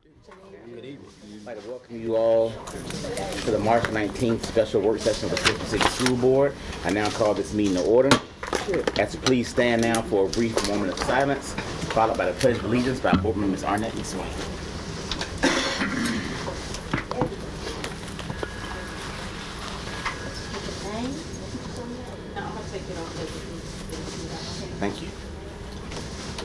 Good evening. I'd like to welcome you all to the March 19th special work session of the Portsmouth City School Board. I now call this meeting to order. Ask you please stand now for a brief moment of silence, followed by the Pledge of Allegiance by Board Member Ms. Arnett and Swain. Thank you.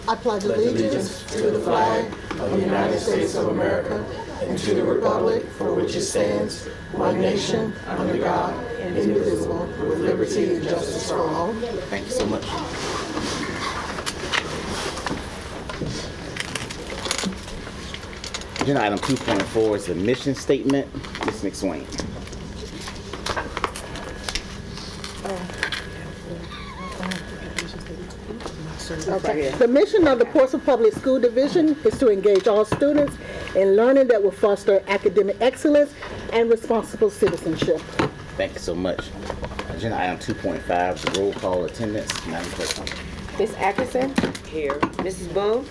I pledge allegiance to the flag of the United States of America and to the republic for which it stands, one nation, under God, indivisible, with liberty and justice for all. Thank you so much. Agenda item 2.4 is the mission statement. Ms. McSwain. Okay. The mission of the Portsmouth Public School Division is to engage all students in learning that will foster academic excellence and responsible citizenship. Thank you so much. Agenda item 2.5 is the roll call attendance. Madam Clerk. Ms. Atkinson? Here. Mrs. Boone?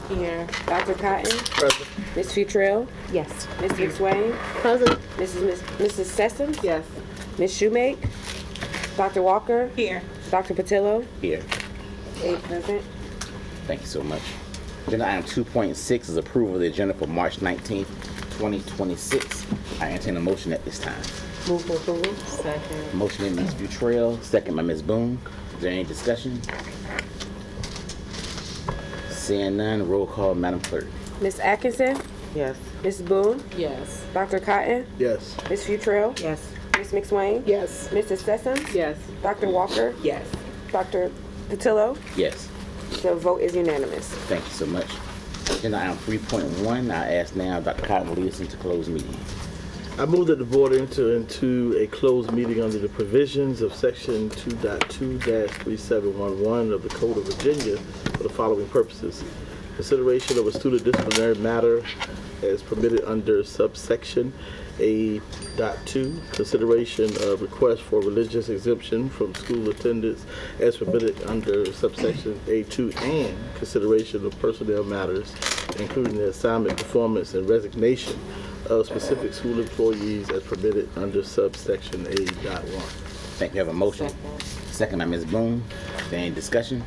Here. Dr. Cotton? Present. Ms. Futrell? Yes. Ms. McSwain? President? Mrs. Sessoms? Yes. Ms. Shoemake? Dr. Walker? Here. Dr. Patillo? Here. 8 present. Thank you so much. Agenda item 2.6 is approval of the agenda for March 19th, 2026. I entertain a motion at this time. Move for approval. Second. Motion by Ms. Futrell, second by Ms. Boone. Is there any discussion? Seeing none, roll call, Madam Clerk. Ms. Atkinson? Yes. Ms. Boone? Yes. Dr. Cotton? Yes. Ms. Futrell? Yes. Ms. McSwain? Yes. Mrs. Sessoms? Yes. Dr. Walker? Yes. Dr. Patillo? Yes. The vote is unanimous. Thank you so much. Agenda item 3.1, I ask now Dr. Cotton will lead us into closed meeting. I move that the board enter into a closed meeting under the provisions of section 2.2-3711 of the Code of Virginia for the following purposes. Consideration of a student disciplinary matter as permitted under subsection A.2. Consideration of request for religious exemption from school attendance as permitted under subsection A.2, and consideration of personnel matters, including the assignment, performance, and resignation of specific school employees as permitted under subsection A.1. Thank you. Have a motion. Second by Ms. Boone. Is there any discussion?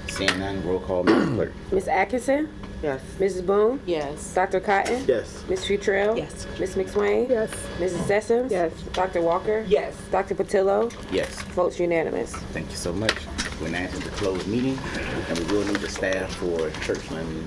Seeing none, roll call, Madam Clerk. Ms. Atkinson? Yes. Mrs. Boone? Yes. Dr. Cotton? Yes. Ms. Futrell? Yes. Ms. McSwain? Yes. Mrs. Sessoms? Yes. Dr. Walker? Yes. Dr. Patillo? Yes. Votes unanimous. Thank you so much. We're now into the closed meeting, and we will need the staff for church land.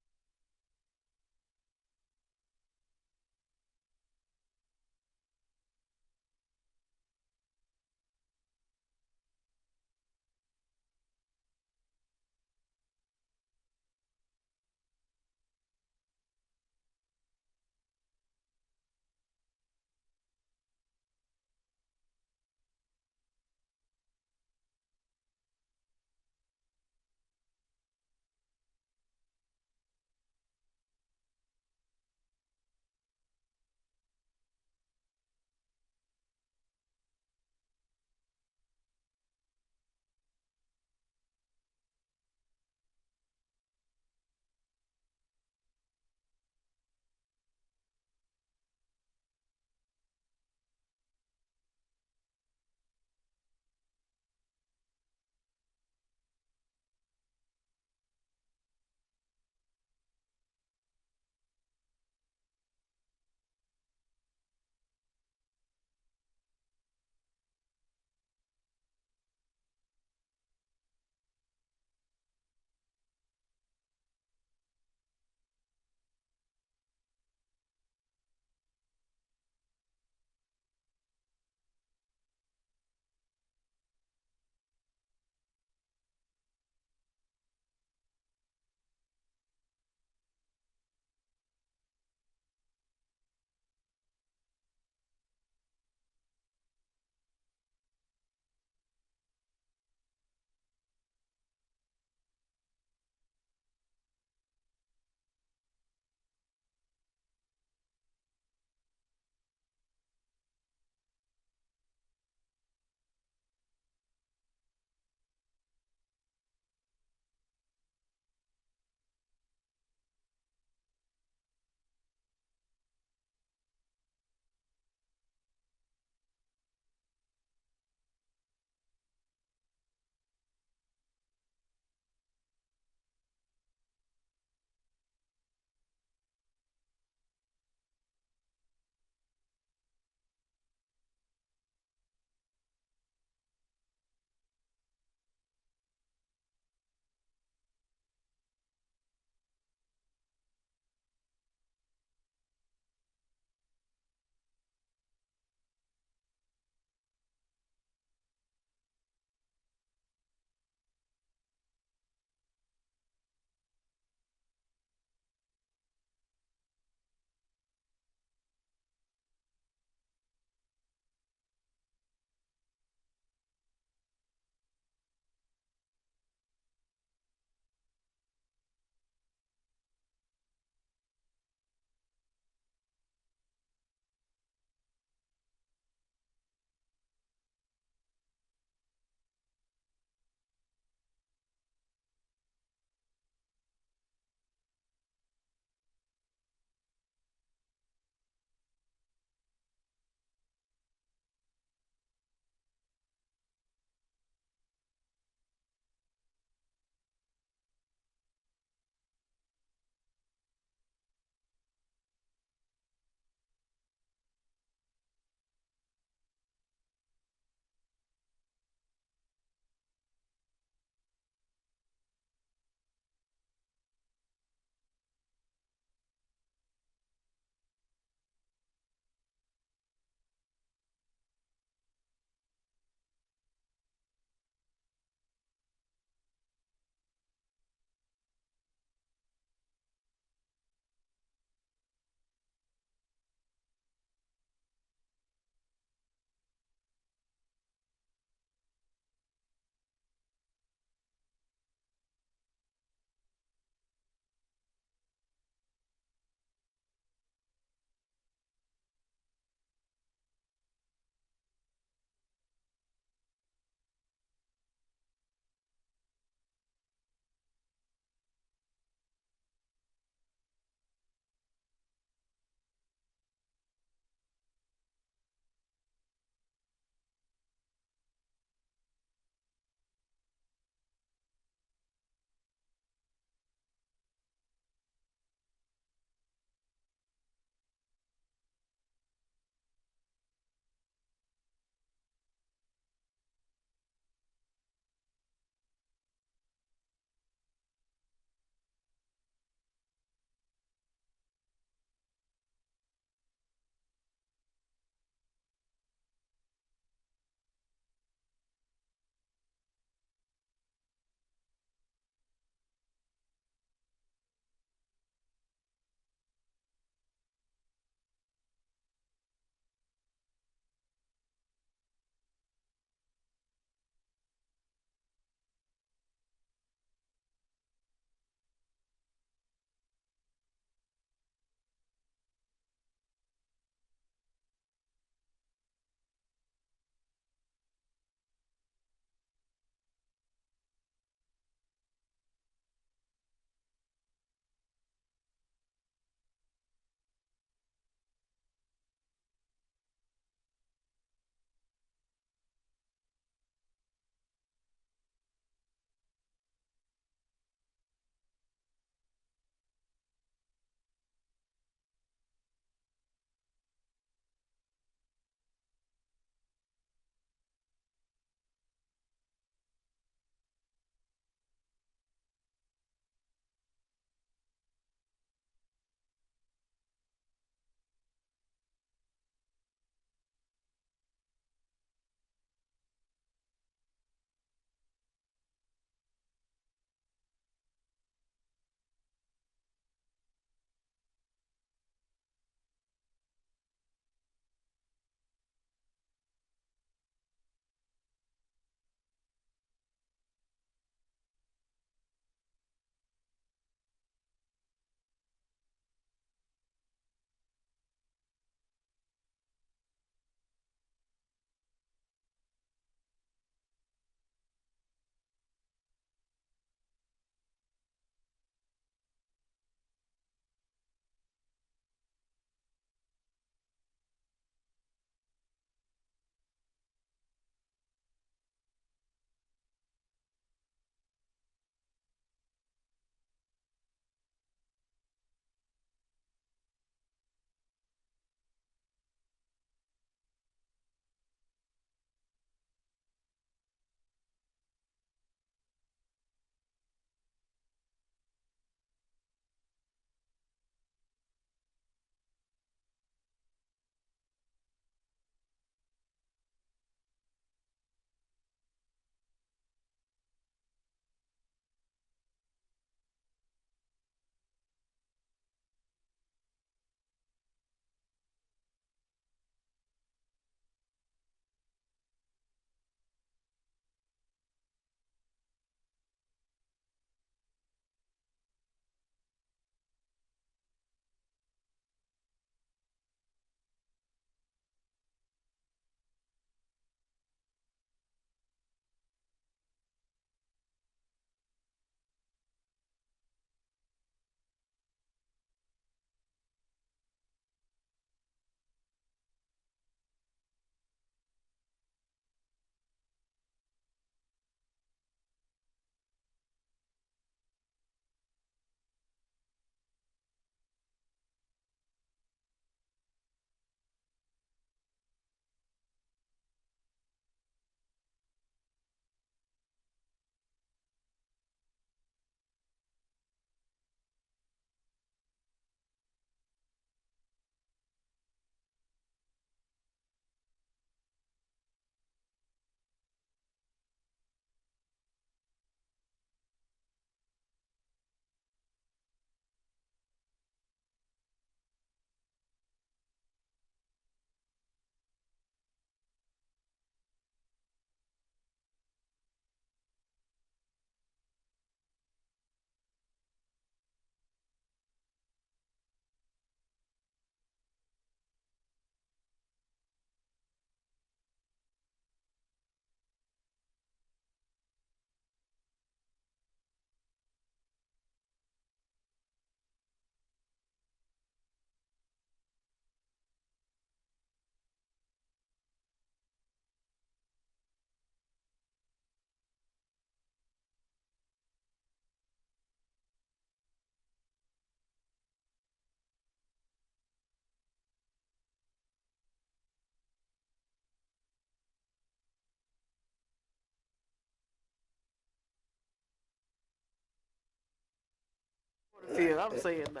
Still, I'm saying no.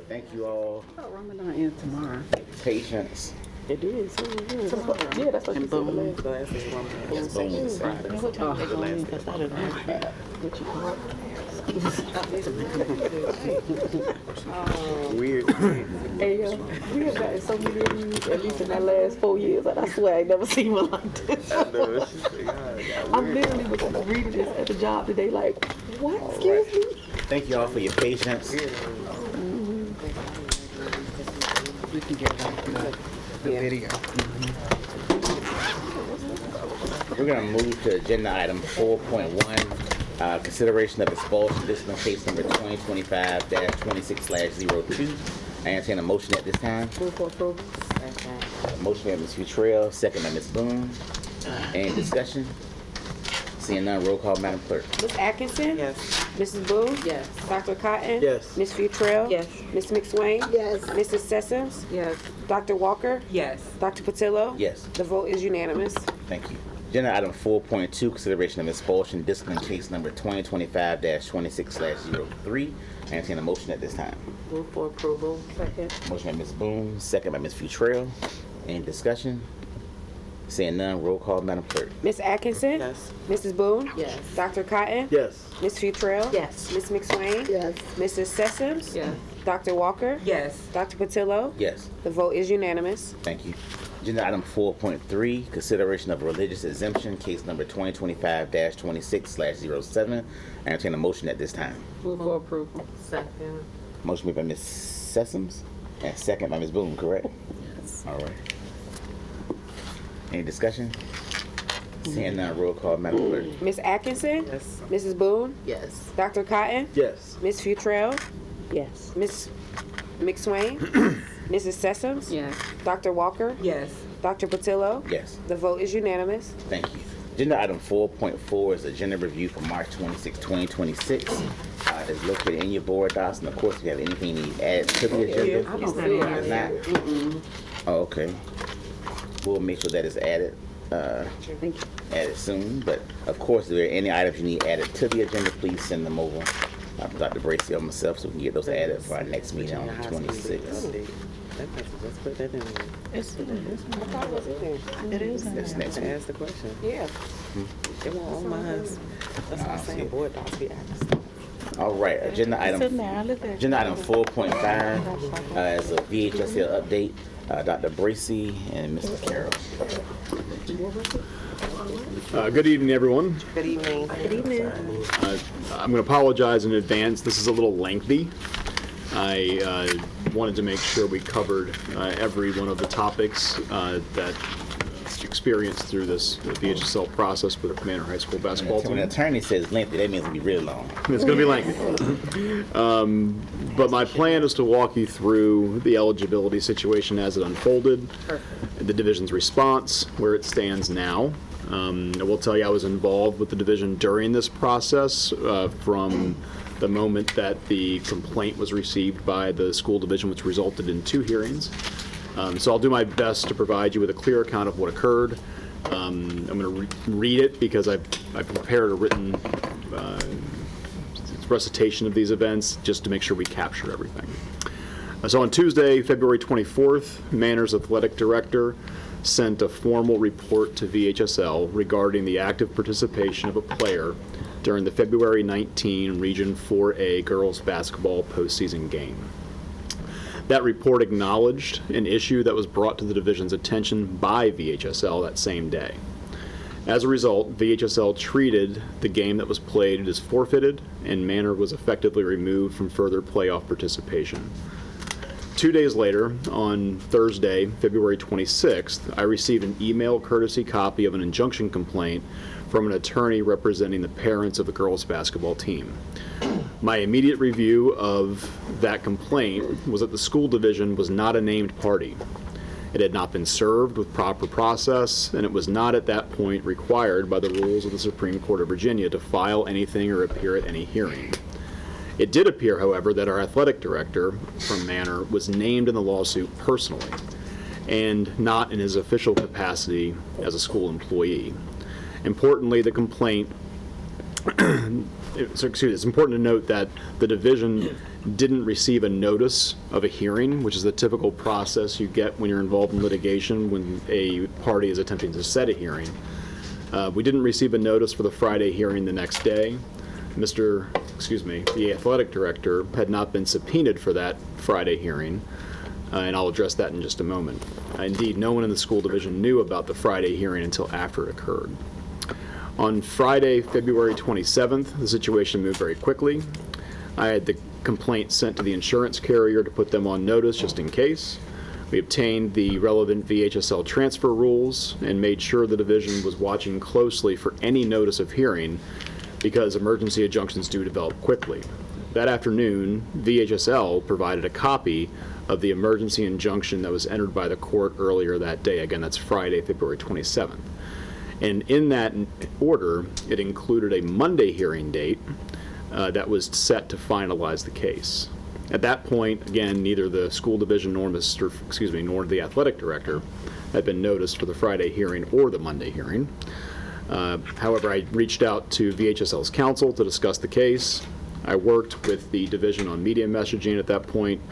Thank you all. Ramadan ends tomorrow. Patience. It is. Tomorrow. Yeah, that's what she And said. boom. The last is Ramadan. Yes, boom is Friday. What time they going in? Because I don't know. What you call it? Weird. Hey, we have gotten so many of these, at least in the last 4 years, and I swear I ain't never seen one like this. I'm literally was reading this at the job today, like, what? Excuse me? Thank you all for your patience. We can get back to the video. We're going to move to agenda item 4.1, consideration of expulsion discipline case number 2025-26/02. I entertain a motion at this time. Move for approval. Motion by Ms. Futrell, second by Ms. Boone. Any discussion? Seeing none, roll call, Madam Clerk. Ms. Atkinson? Yes. Mrs. Booth? Yes. Dr. Cotton? Yes. Ms. Futrell? Yes. Ms. McSwain? Yes. Mrs. Sessoms? Yes. Dr. Walker? Yes. Dr. Patillo? Yes. The vote is unanimous. Thank you. Agenda item 4.2, consideration of expulsion discipline case number 2025-26/03. I entertain a motion at this time. Move for approval. Second. Motion by Ms. Boone, second by Ms. Futrell. Any discussion? Seeing none, roll call, Madam Clerk. Ms. Atkinson? Yes. Mrs. Booth? Yes. Dr. Cotton? Yes. Ms. Futrell? Yes. Ms. McSwain? Yes. Mrs. Sessoms? Yes. Dr. Walker? Yes. Dr. Patillo? Yes. The vote is unanimous. Thank you. Agenda item 4.3, consideration of religious exemption, case number 2025-26/07. I entertain a motion at this time. Move for approval. Second. Motion made by Ms. Sessoms and second by Ms. Boone, correct? Yes. All right. Any discussion? Seeing none, roll call, Madam Clerk. Ms. Atkinson? Yes. Mrs. Boone? Yes. Dr. Cotton? Yes. Ms. Futrell? Yes. Ms. McSwain? Mrs. Sessoms? Yes. Dr. Walker? Yes. Dr. Patillo? Yes. The vote is unanimous. Thank you. Agenda item 4.4 is agenda review for March 26, 2026. It's located in your board docs, and of course, if you have anything you need added to the agenda. I don't see It's not? Oh, okay. We'll make sure that is added. Thank you. Added soon, but of course, if there are any items you need added to the agenda, please send them over to Dr. Bracy or myself so we can get those added for our next meeting on the 26th. Let's put that in there. It's I thought it was in there. It is. That's next week. Ask the question. Yeah. It won't on mine. That's what I'm saying. Board docs be asked. All right, agenda It's in item there. I looked at it. agenda item 4.5 is a VHSL update. Dr. Bracy and Mr. Carroll. Good evening, everyone. Good evening. Good evening. I'm going to apologize in advance. This is a little lengthy. I wanted to make sure we covered every one of the topics that experienced through this VHSL process for the Manor High School basketball When an team. attorney says lengthy, that means it'll be really long. It's going to be lengthy. But my plan is to walk you through the eligibility situation as it unfolded, the division's response, where it stands now. I will tell you I was involved with the division during this process from the moment that the complaint was received by the school division, which resulted in 2 hearings. So I'll do my best to provide you with a clear account of what occurred. I'm going to read it because I've prepared a written recitation of these events just to make sure we capture everything. So on Tuesday, February 24th, Manor's athletic director sent a formal report to VHSL regarding the active participation of a player during the February 19 Region 4A girls basketball postseason game. That report acknowledged an issue that was brought to the division's attention by VHSL that same day. As a result, VHSL treated the game that was played as forfeited, and Manor was effectively removed from further playoff participation. 2 days later, on Thursday, February 26th, I received an email courtesy copy of an injunction complaint from an attorney representing the parents of the girls' basketball team. My immediate review of that complaint was that the school division was not a named party. It had not been served with proper process, and it was not at that point required by the rules of the Supreme Court of Virginia to file anything or appear at any hearing. It did appear, however, that our athletic director from Manor was named in the lawsuit personally, and not in his official capacity as a school employee. Importantly, the complaint It's important to note that the division didn't receive a notice of a hearing, which is the typical process you get when you're involved in litigation when a party is attempting to set a hearing. We didn't receive a notice for the Friday hearing the next day. The athletic director had not been subpoenaed for that Friday hearing, and I'll address that in just a moment. Indeed, no one in the school division knew about the Friday hearing until after it occurred. On Friday, February 27th, the situation moved very quickly. I had the complaint sent to the insurance carrier to put them on notice just in case. We obtained the relevant VHSL transfer rules and made sure the division was watching closely for any notice of hearing because emergency injunctions do develop quickly. That afternoon, VHSL provided a copy of the emergency injunction that was entered by the court earlier that day. Again, that's Friday, February 27th. And in that order, it included a Monday hearing date that was set to finalize the case. At that point, again, neither the school division nor the athletic director had been noticed for the Friday hearing or the Monday hearing. However, I reached out to VHSL's counsel to discuss the case. I worked with the division on media messaging at that point,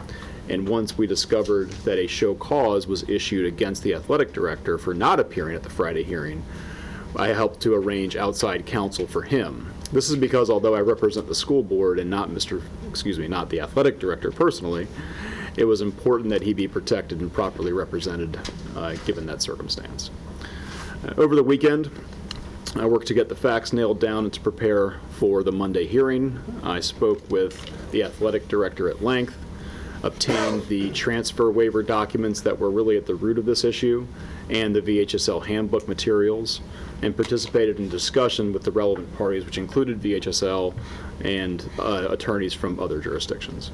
and once we discovered that a show cause was issued against the athletic director for not appearing at the Friday hearing, I helped to arrange outside counsel for him. This is because although I represent the school board and not not the athletic director personally, it was important that he be protected and properly represented given that circumstance. Over the weekend, I worked to get the facts nailed down and to prepare for the Monday hearing. I spoke with the athletic director at length, obtained the transfer waiver documents that were really at the root of this issue, and the VHSL handbook materials, and participated in discussion with the relevant parties, which included VHSL and attorneys from other jurisdictions.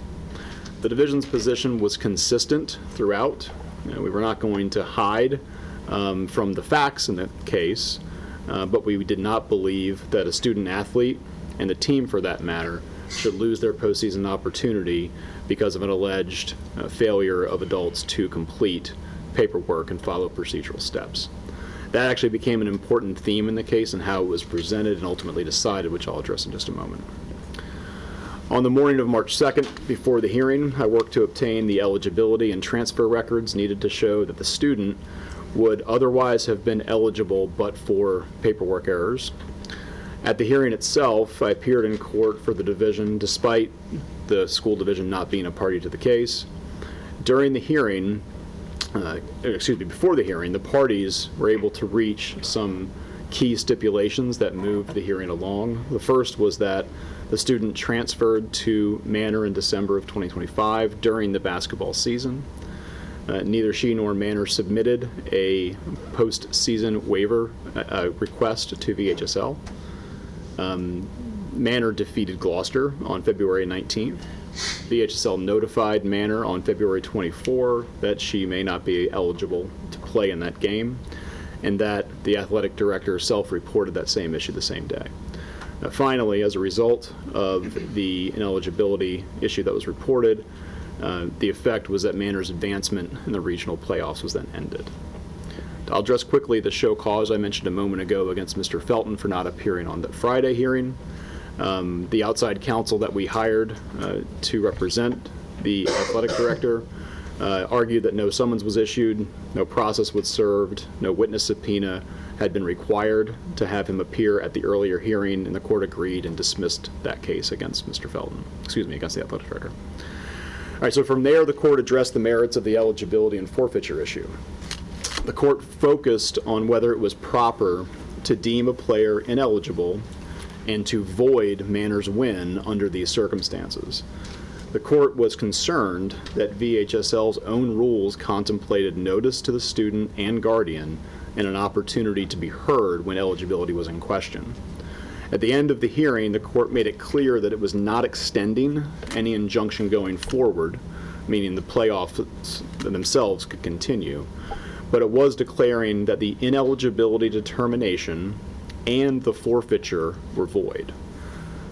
The division's position was consistent throughout. We were not going to hide from the facts in the case, but we did not believe that a student athlete, and the team for that matter, should lose their postseason opportunity because of an alleged failure of adults to complete paperwork and follow procedural steps. That actually became an important theme in the case and how it was presented and ultimately decided, which I'll address in just a moment. On the morning of March 2nd, before the hearing, I worked to obtain the eligibility and transfer records needed to show that the student would otherwise have been eligible but for paperwork errors. At the hearing itself, I appeared in court for the division despite the school division not being a party to the case. During the hearing, before the hearing, the parties were able to reach some key stipulations that moved the hearing along. The first was that the student transferred to Manor in December of 2025 during the basketball season. Neither she nor Manor submitted a postseason waiver request to VHSL. Manor defeated Gloucester on February 19th. VHSL notified Manor on February 24 that she may not be eligible to play in that game, and that the athletic director self-reported that same issue the same day. Finally, as a result of the ineligibility issue that was reported, the effect was that Manor's advancement in the regional playoffs was then ended. I'll address quickly the show cause I mentioned a moment ago against Mr. Felton for not appearing on that Friday hearing. The outside counsel that we hired to represent the athletic director argued that no summons was issued, no process was served, no witness subpoena had been required to have him appear at the earlier hearing, and the court agreed and dismissed that case against Mr. Felton, against the athletic director. All right, so from there, the court addressed the merits of the eligibility and forfeiture issue. The court focused on whether it was proper to deem a player ineligible and to void Manor's win under these circumstances. The court was concerned that VHSL's own rules contemplated notice to the student and guardian and an opportunity to be heard when eligibility was in question. At the end of the hearing, the court made it clear that it was not extending any injunction going forward, meaning the playoffs themselves could continue, but it was declaring that the ineligibility determination and the forfeiture were void.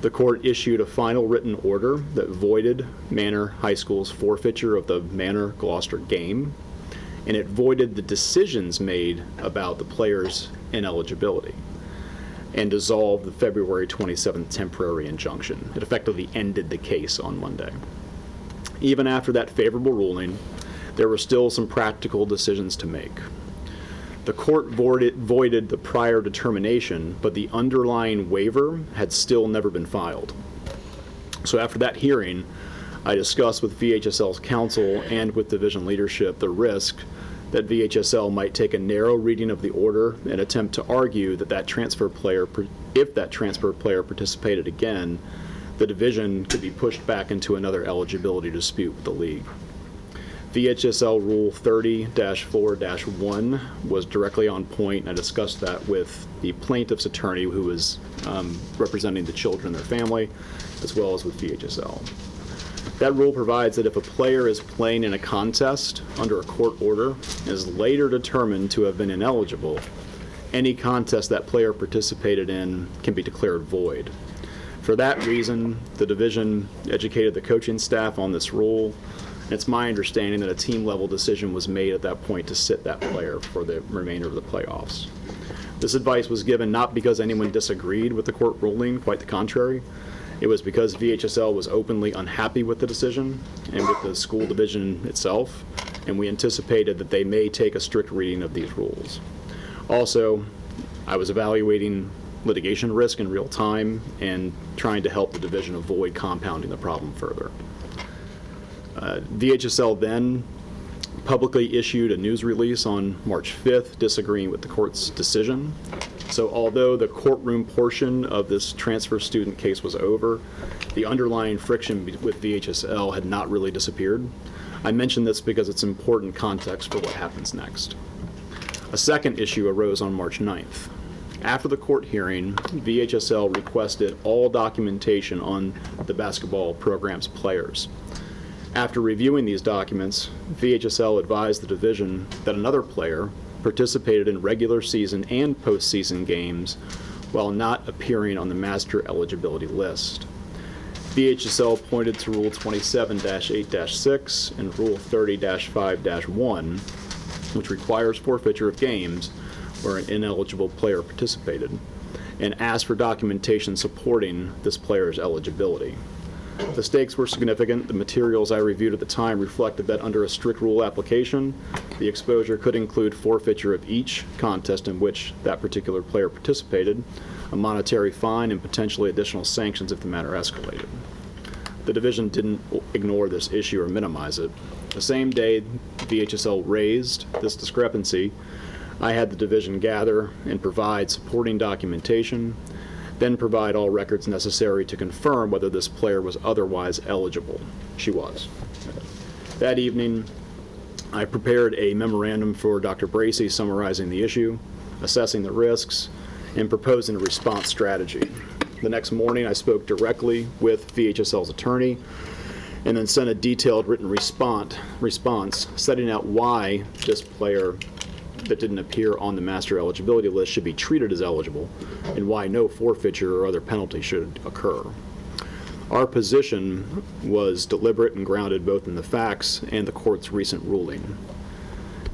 The court issued a final written order that voided Manor High School's forfeiture of the Manor-Gloucester game, and it voided the decisions made about the player's ineligibility. and dissolved the February 27th temporary injunction. It effectively ended the case on Monday. Even after that favorable ruling, there were still some practical decisions to make. The court voided the prior determination, but the underlying waiver had still never been filed. So after that hearing, I discussed with VHSL's counsel and with division leadership the risk that VHSL might take a narrow reading of the order and attempt to argue that if that transfer player participated again, the division could be pushed back into another eligibility dispute with the league. VHSL Rule 30-4-1 was directly on point, and I discussed that with the plaintiff's attorney who was representing the children and their family, as well as with VHSL. That rule provides that if a player is playing in a contest under a court order and is later determined to have been ineligible, any contest that player participated in can be declared void. For that reason, the division educated the coaching staff on this rule. It's my understanding that a team-level decision was made at that point to sit that player for the remainder of the playoffs. This advice was given not because anyone disagreed with the court ruling, quite the contrary. It was because VHSL was openly unhappy with the decision and with the school division itself, and we anticipated that they may take a strict reading of these rules. Also, I was evaluating litigation risk in real time and trying to help the division avoid compounding the problem further. VHSL then publicly issued a news release on March 5th disagreeing with the court's decision. So although the courtroom portion of this transfer student case was over, the underlying friction with VHSL had not really disappeared. I mention this because it's important context for what happens next. A second issue arose on March 9th. After the court hearing, VHSL requested all documentation on the basketball program's players. After reviewing these documents, VHSL advised the division that another player participated in regular season and postseason games while not appearing on the master eligibility list. VHSL pointed to Rule 27-8-6 and Rule 30-5-1, which requires forfeiture of games where an ineligible player participated, and asked for documentation supporting this player's eligibility. The stakes were significant. The materials I reviewed at the time reflected that under a strict rule application, the exposure could include forfeiture of each contest in which that particular player participated, a monetary fine, and potentially additional sanctions if the matter escalated. The division didn't ignore this issue or minimize it. The same day VHSL raised this discrepancy, I had the division gather and provide supporting documentation, then provide all records necessary to confirm whether this player was otherwise eligible. She was. That evening, I prepared a memorandum for Dr. Bracey summarizing the issue, assessing the risks, and proposing a response strategy. The next morning, I spoke directly with VHSL's attorney and then sent a detailed written response setting out why this player that didn't appear on the master eligibility list should be treated as eligible and why no forfeiture or other penalty should occur. Our position was deliberate and grounded both in the facts and the court's recent ruling.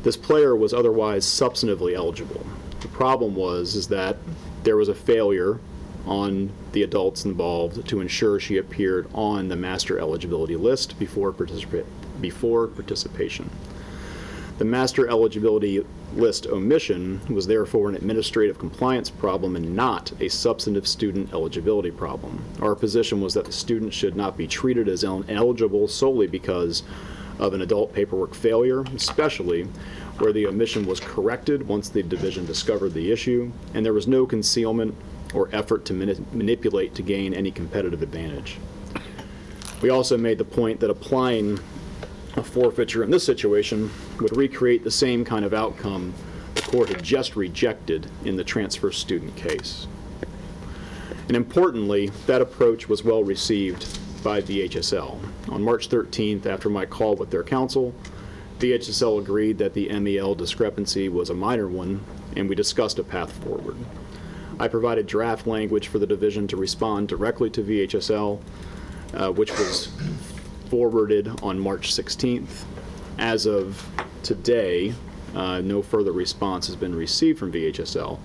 This player was otherwise substantively eligible. The problem is that there was a failure on the adults involved to ensure she appeared on the master eligibility list before participation. The master eligibility list omission was therefore an administrative compliance problem and not a substantive student eligibility problem. Our position was that the student should not be treated as ineligible solely because of an adult paperwork failure, especially where the omission was corrected once the division discovered the issue, and there was no concealment or effort to manipulate to gain any competitive advantage. We also made the point that applying a forfeiture in this situation would recreate the same kind of outcome the court had just rejected in the transfer student case. And importantly, that approach was well received by VHSL. On March 13th, after my call with their counsel, VHSL agreed that the MEL discrepancy was a minor one, and we discussed a path forward. I provided draft language for the division to respond directly to VHSL, which was forwarded on March 16th. As of today, no further response has been received from VHSL.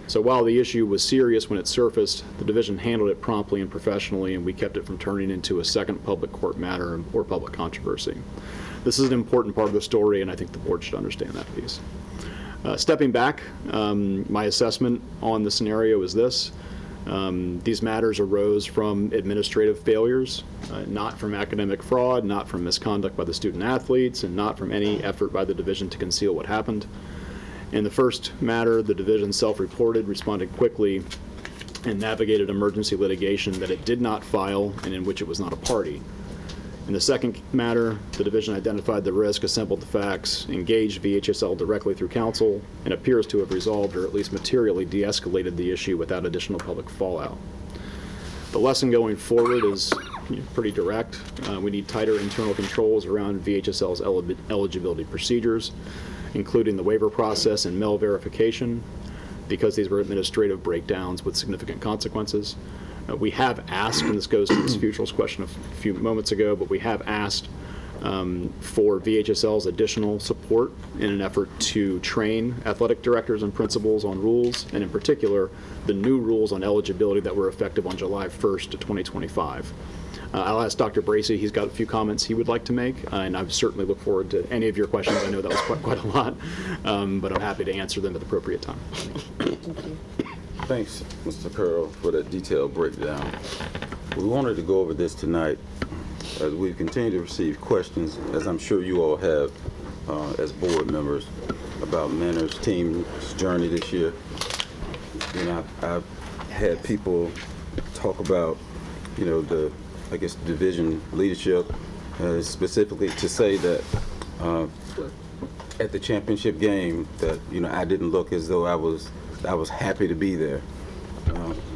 So while the issue was serious when it surfaced, the division handled it promptly and professionally, and we kept it from turning into a second public court matter or public controversy. This is an important part of the story, and I think the board should understand that piece. Stepping back, my assessment on the scenario is this. These matters arose from administrative failures, not from academic fraud, not from misconduct by the student athletes, and not from any effort by the division to conceal what happened. In the first matter, the division self-reported, responded quickly, and navigated emergency litigation that it did not file and in which it was not a party. In the second matter, the division identified the risk, assembled the facts, engaged VHSL directly through counsel, and appears to have resolved or at least materially de-escalated the issue without additional public fallout. The lesson going forward is pretty direct. We need tighter internal controls around VHSL's eligibility procedures, including the waiver process and mail verification, because these were administrative breakdowns with significant consequences. We have asked, and this goes to Ms. Futrell's question a few moments ago, but we have asked for VHSL's additional support in an effort to train athletic directors and principals on rules, and in particular, the new rules on eligibility that were effective on July 1st of 2025. I'll ask Dr. Bracey. He's got a few comments he would like to make, and I certainly look forward to any of your questions. I know that was quite a lot, but I'm happy to answer them at the appropriate time. Thanks, Mr. Curl, for that detailed breakdown. We wanted to go over this tonight as we continue to receive questions, as I'm sure you all have as board members, about Manor's team's journey this year. You know, I've had people talk about, you know, the division leadership, specifically to say that at the championship game that, you know, I didn't look as though I was happy to be there.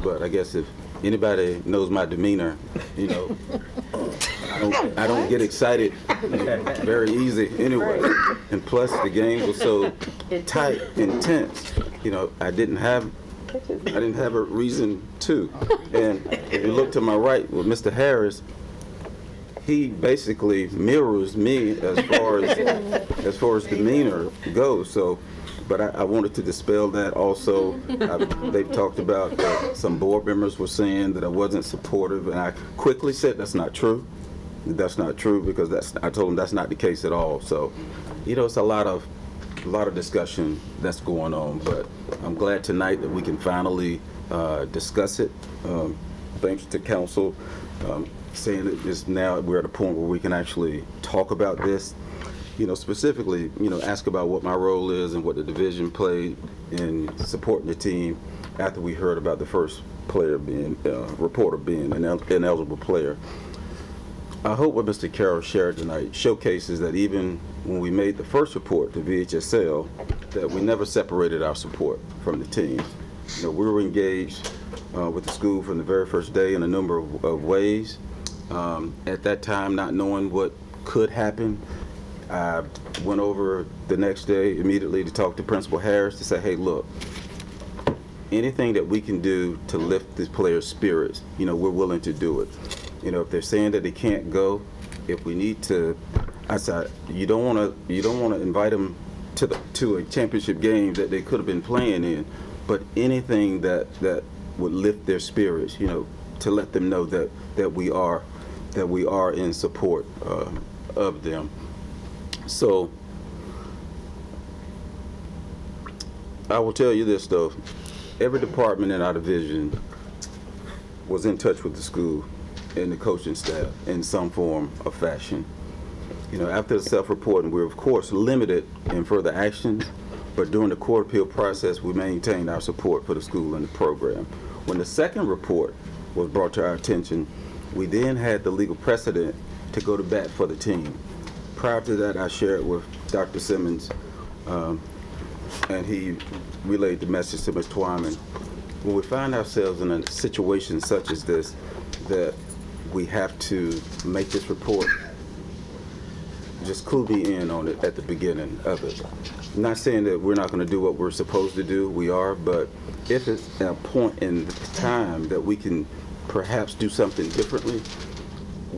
But I guess if anybody knows my demeanor, you know, I don't get excited very easy anyway. And plus the game was so tight, intense. You know, I didn't have a reason to. And if you look to my right with Mr. Harris, he basically mirrors me as far as demeanor goes. So, but I wanted to dispel that also. They've talked about that some board members were saying that I wasn't supportive, and I quickly said that's not true. That's not true, because I told them that's not the case at all. So, you know, it's a lot of discussion that's going on, but I'm glad tonight that we can finally discuss it. Thanks to council saying that just now we're at a point where we can actually talk about this. You know, specifically, you know, ask about what my role is and what the division played in supporting the team after we heard about the first player being, reporter being an ineligible player. I hope what Mr. Carroll shared tonight showcases that even when we made the first report to VHSL, that we never separated our support from the team. You know, we were engaged with the school from the very first day in a number of ways. At that time, not knowing what could happen, I went over the next day immediately to talk to Principal Harris to say, hey, look, anything that we can do to lift this player's spirits, you know, we're willing to do it. You know, if they're saying that they can't go, if we need to, I said, you don't want to invite them to a championship game that they could have been playing in, but anything that would lift their spirits, you know, to let them know that we are in support of them. So I will tell you this though, every department in our division was in touch with the school and the coaching staff in some form or fashion. You know, after the self-reporting, we were of course limited in further actions, but during the court appeal process, we maintained our support for the school and the program. When the second report was brought to our attention, we then had the legal precedent to go to bat for the team. Prior to that, I shared with Dr. Simmons, and he relayed the message to Ms. Twyman. When we find ourselves in a situation such as this, that we have to make this report, just clue me in on it at the beginning of it. I'm not saying that we're not going to do what we're supposed to do, we are, but if it's a point in time that we can perhaps do something differently,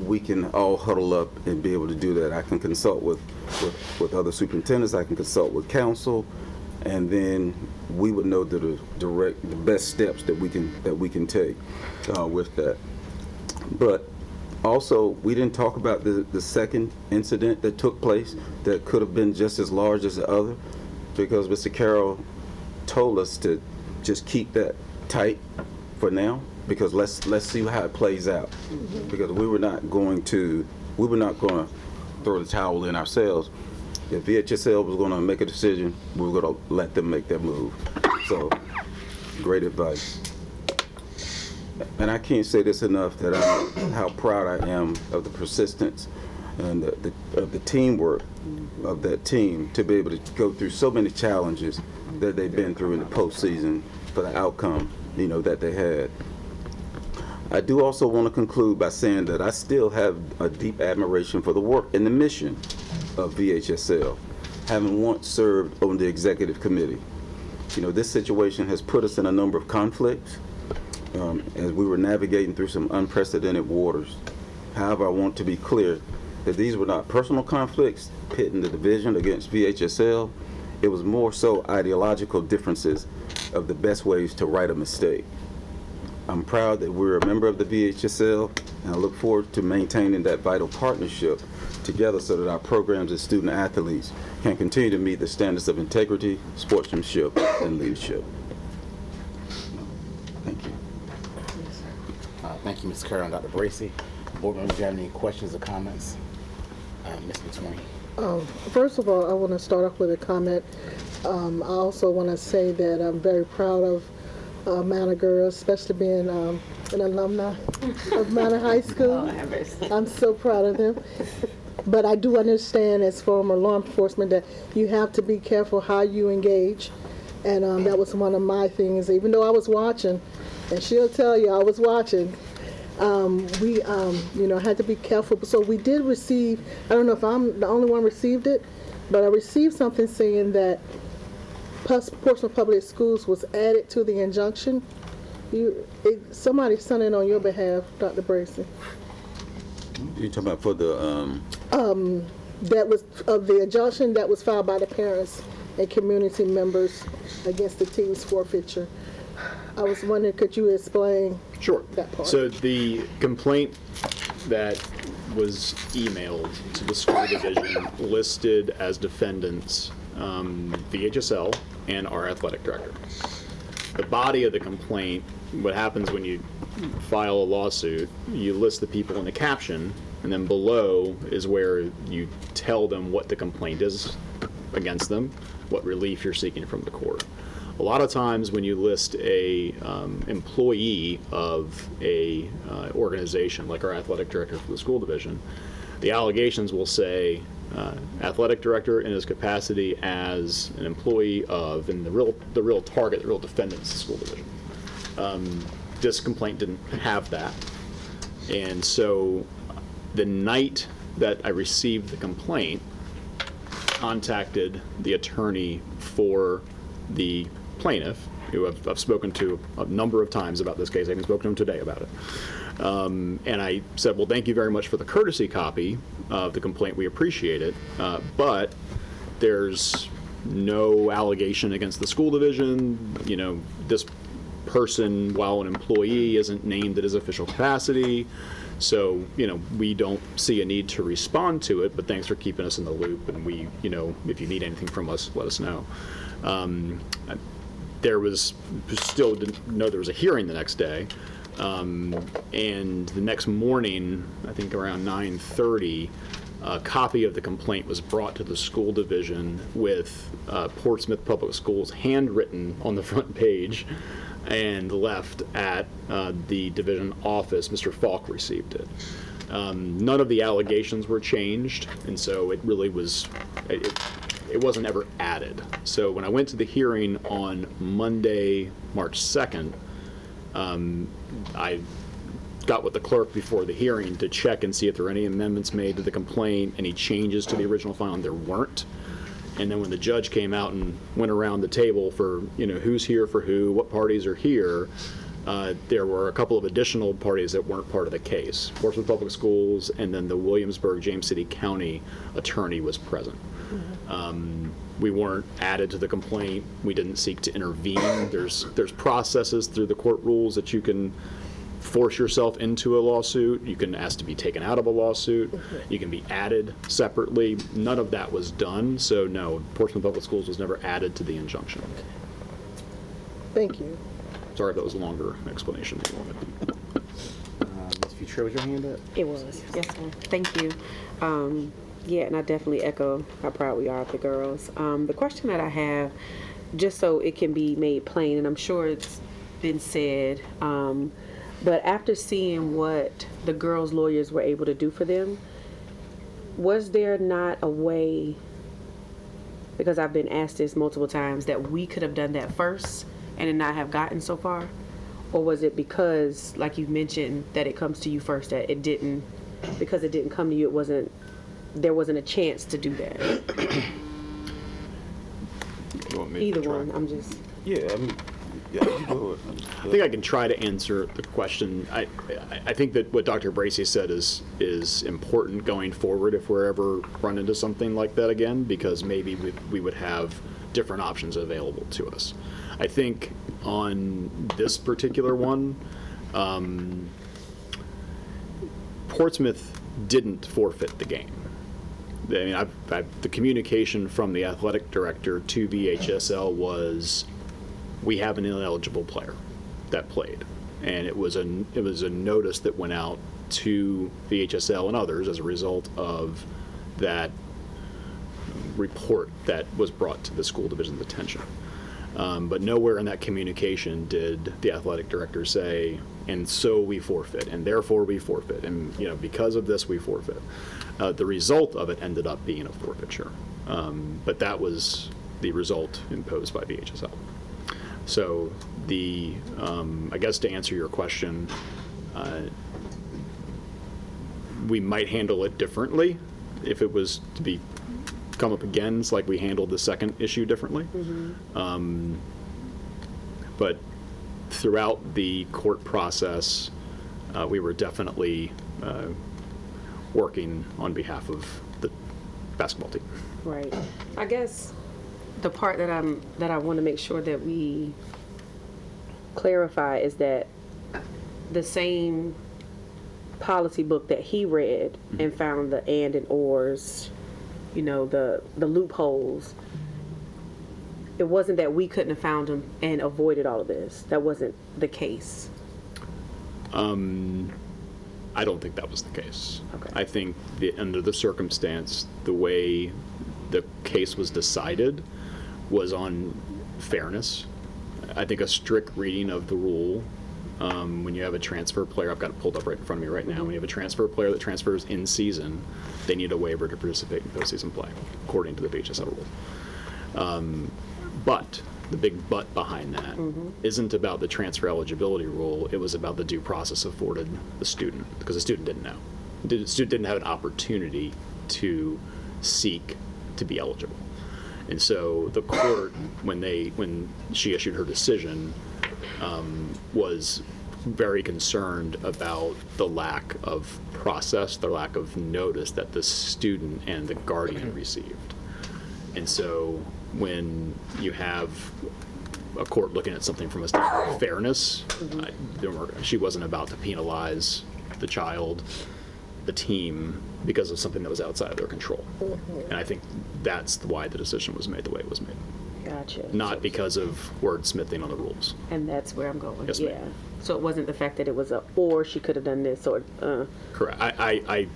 we can all huddle up and be able to do that. I can consult with other superintendents, I can consult with council, and then we would know the best steps that we can take with that. But also, we didn't talk about the second incident that took place that could have been just as large as the other, because Mr. Carroll told us to just keep that tight for now, because let's see how it plays out. Because we were not going to throw the towel in ourselves. If VHSL was going to make a decision, we were going to let them make that move. So, great advice. And I can't say this enough that how proud I am of the persistence and of the teamwork of that team to be able to go through so many challenges that they've been through in the postseason for the outcome, that they had. I do also want to conclude by saying that I still have a deep admiration for the work and the mission of VHSL, having once served on the executive committee. This situation has put us in a number of conflicts as we were navigating through some unprecedented waters. However, I want to be clear that these were not personal conflicts pitting the division against VHSL. It was more so ideological differences of the best ways to right a mistake. I'm proud that we're a member of the VHSL, and I look forward to maintaining that vital partnership together so that our programs and student athletes can continue to meet the standards of integrity, sportsmanship, and leadership. Thank you. Thank you, Ms. Carroll and Dr. Bracy. Board members, do you have any questions or comments? Ms. McSwain. First of all, I want to start off with a comment. I also want to say that I'm very proud of Manor Girls, especially being an alumni of Manor High School. I'm so proud of them. But I do understand as former law enforcement that you have to be careful how you engage. And that was one of my things, even though I was watching, and she'll tell you I was watching, we had to be careful. So we did receive, I don't know if I'm the only one received it, but I received something saying that Portsmouth Public Schools was added to the injunction. Somebody sent it on your behalf, Dr. Bracy. You're talking about for the That was of the injunction that was filed by the parents and community members against the team's forfeiture. I was wondering, could you explain Sure. that part? So the complaint that was emailed to the school division listed as defendants VHSL and our athletic director. The body of the complaint, what happens when you file a lawsuit, you list the people in the caption, and then below is where you tell them what the complaint is against them, what relief you're seeking from the court. A lot of times when you list a employee of a organization, like our athletic director for the school division, the allegations will say athletic director in his capacity as an employee of, and the real target, the real defendant is the school division. This complaint didn't have that. And so the night that I received the complaint, contacted the attorney for the plaintiff, who I've spoken to a number of times about this case. I even spoke to him today about it. And I said, well, thank you very much for the courtesy copy of the complaint. We appreciate it. But there's no allegation against the school division. You know, this person, while an employee, isn't named at his official capacity. So, you know, we don't see a need to respond to it, but thanks for keeping us in the loop. And we, you know, if you need anything from us, let us know. There was, still didn't know there was a hearing the next day. And the next morning, I think around 9:30, a copy of the complaint was brought to the school division with Portsmouth Public Schools handwritten on the front page and left at the division office. Mr. Falk received it. None of the allegations were changed, and so it really was, it wasn't ever added. So when I went to the hearing on Monday, March 2nd, I got with the clerk before the hearing to check and see if there were any amendments made to the complaint, any changes to the original file, and there weren't. And then when the judge came out and went around the table for, you know, who's here for who, what parties are here, there were a couple of additional parties that weren't part of the case. Portsmouth Public Schools, and then the Williamsburg, James City County attorney was present. We weren't added to the complaint. We didn't seek to intervene. There's processes through the court rules that you can force yourself into a lawsuit. You can ask to be taken out of a lawsuit. You can be added separately. None of that was done. So no, Portsmouth Public Schools was never added to the injunction. Thank you. Sorry if that was a longer explanation than you wanted. Ms. Futura, was your hand up? It was. Yes, sir. Thank you. Yeah, and I definitely echo how proud we are of the girls. The question that I have, just so it can be made plain, and I'm sure it's been said, but after seeing what the girls' lawyers were able to do for them, was there not a way, because I've been asked this multiple times, that we could have done that first and it not have gotten so far? Or was it because, like you mentioned, that it comes to you first, that it didn't, because it didn't come to you, there wasn't a chance to do that? You want me to Either try? one, I'm just... Yeah, I mean, yeah, you go ahead. I think I can try to answer the question. I think that what Dr. Bracy said is important going forward if we're ever run into something like that again, because maybe we would have different options available to us. I think on this particular one, Portsmouth didn't forfeit the game. I mean, the communication from the athletic director to VHSL was, we have an ineligible player that played, and it was a notice that went out to VHSL and others as a result of that report that was brought to the school division's attention. But nowhere in that communication did the athletic director say, and so we forfeit, and therefore we forfeit, and because of this we forfeit. The result of it ended up being a forfeiture, but that was the result imposed by VHSL. So I guess to answer your question, we might handle it differently if it was to come up again. It's like we handled the second issue differently. But throughout the court process, we were definitely working on behalf of the basketball team. Right. I guess the part that I want to make sure that we clarify is that the same policy book that he read and found the and ors, the loopholes, it wasn't that we couldn't have found them and avoided all of this. That wasn't the case. I don't think that was the case. Okay. I think under the circumstance, the way the case was decided was on fairness. I think a strict reading of the rule, when you have a transfer player, I've got it pulled up right in front of me right now, when you have a transfer player that transfers in season, they need a waiver to participate in postseason play, according to the VHSL rule. But the big but behind that isn't about the transfer eligibility rule. It was about the due process afforded the student, because the student didn't know. The student didn't have an opportunity to seek to be eligible. And so the court, when she issued her decision, was very concerned about the lack of process, the lack of notice that the student and the guardian received. And so when you have a court looking at something from a standpoint of fairness, she wasn't about to penalize the child, the team, because of something that was outside of their control. And I think that's why the decision was made the way it was made. Gotcha. Not because of wordsmithing on the rules. And that's where I'm going. Yes, yeah. ma'am. So it wasn't the fact that it was or she could have done this or. Correct. I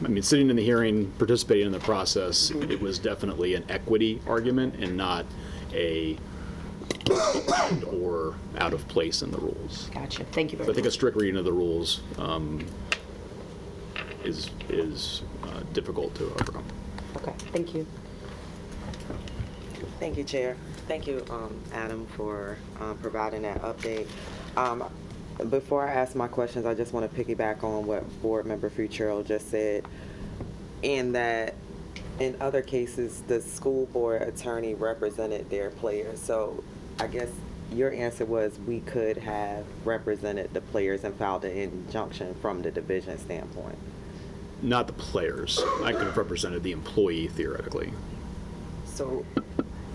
mean, sitting in the hearing, participating in the process, it was definitely an equity argument and not a or out of place in the rules. Gotcha. Thank you very So I think much. a strict reading of the rules is difficult to overcome. Okay. Thank you. Thank you, Chair. Thank you, Adam, for providing that update. Before I ask my questions, I just want to piggyback on what Board Member Futrell just said, in that in other cases, the school board attorney represented their players. So I guess your answer was we could have represented the players and filed an injunction from the division standpoint. Not the players. I could have represented the employee theoretically. So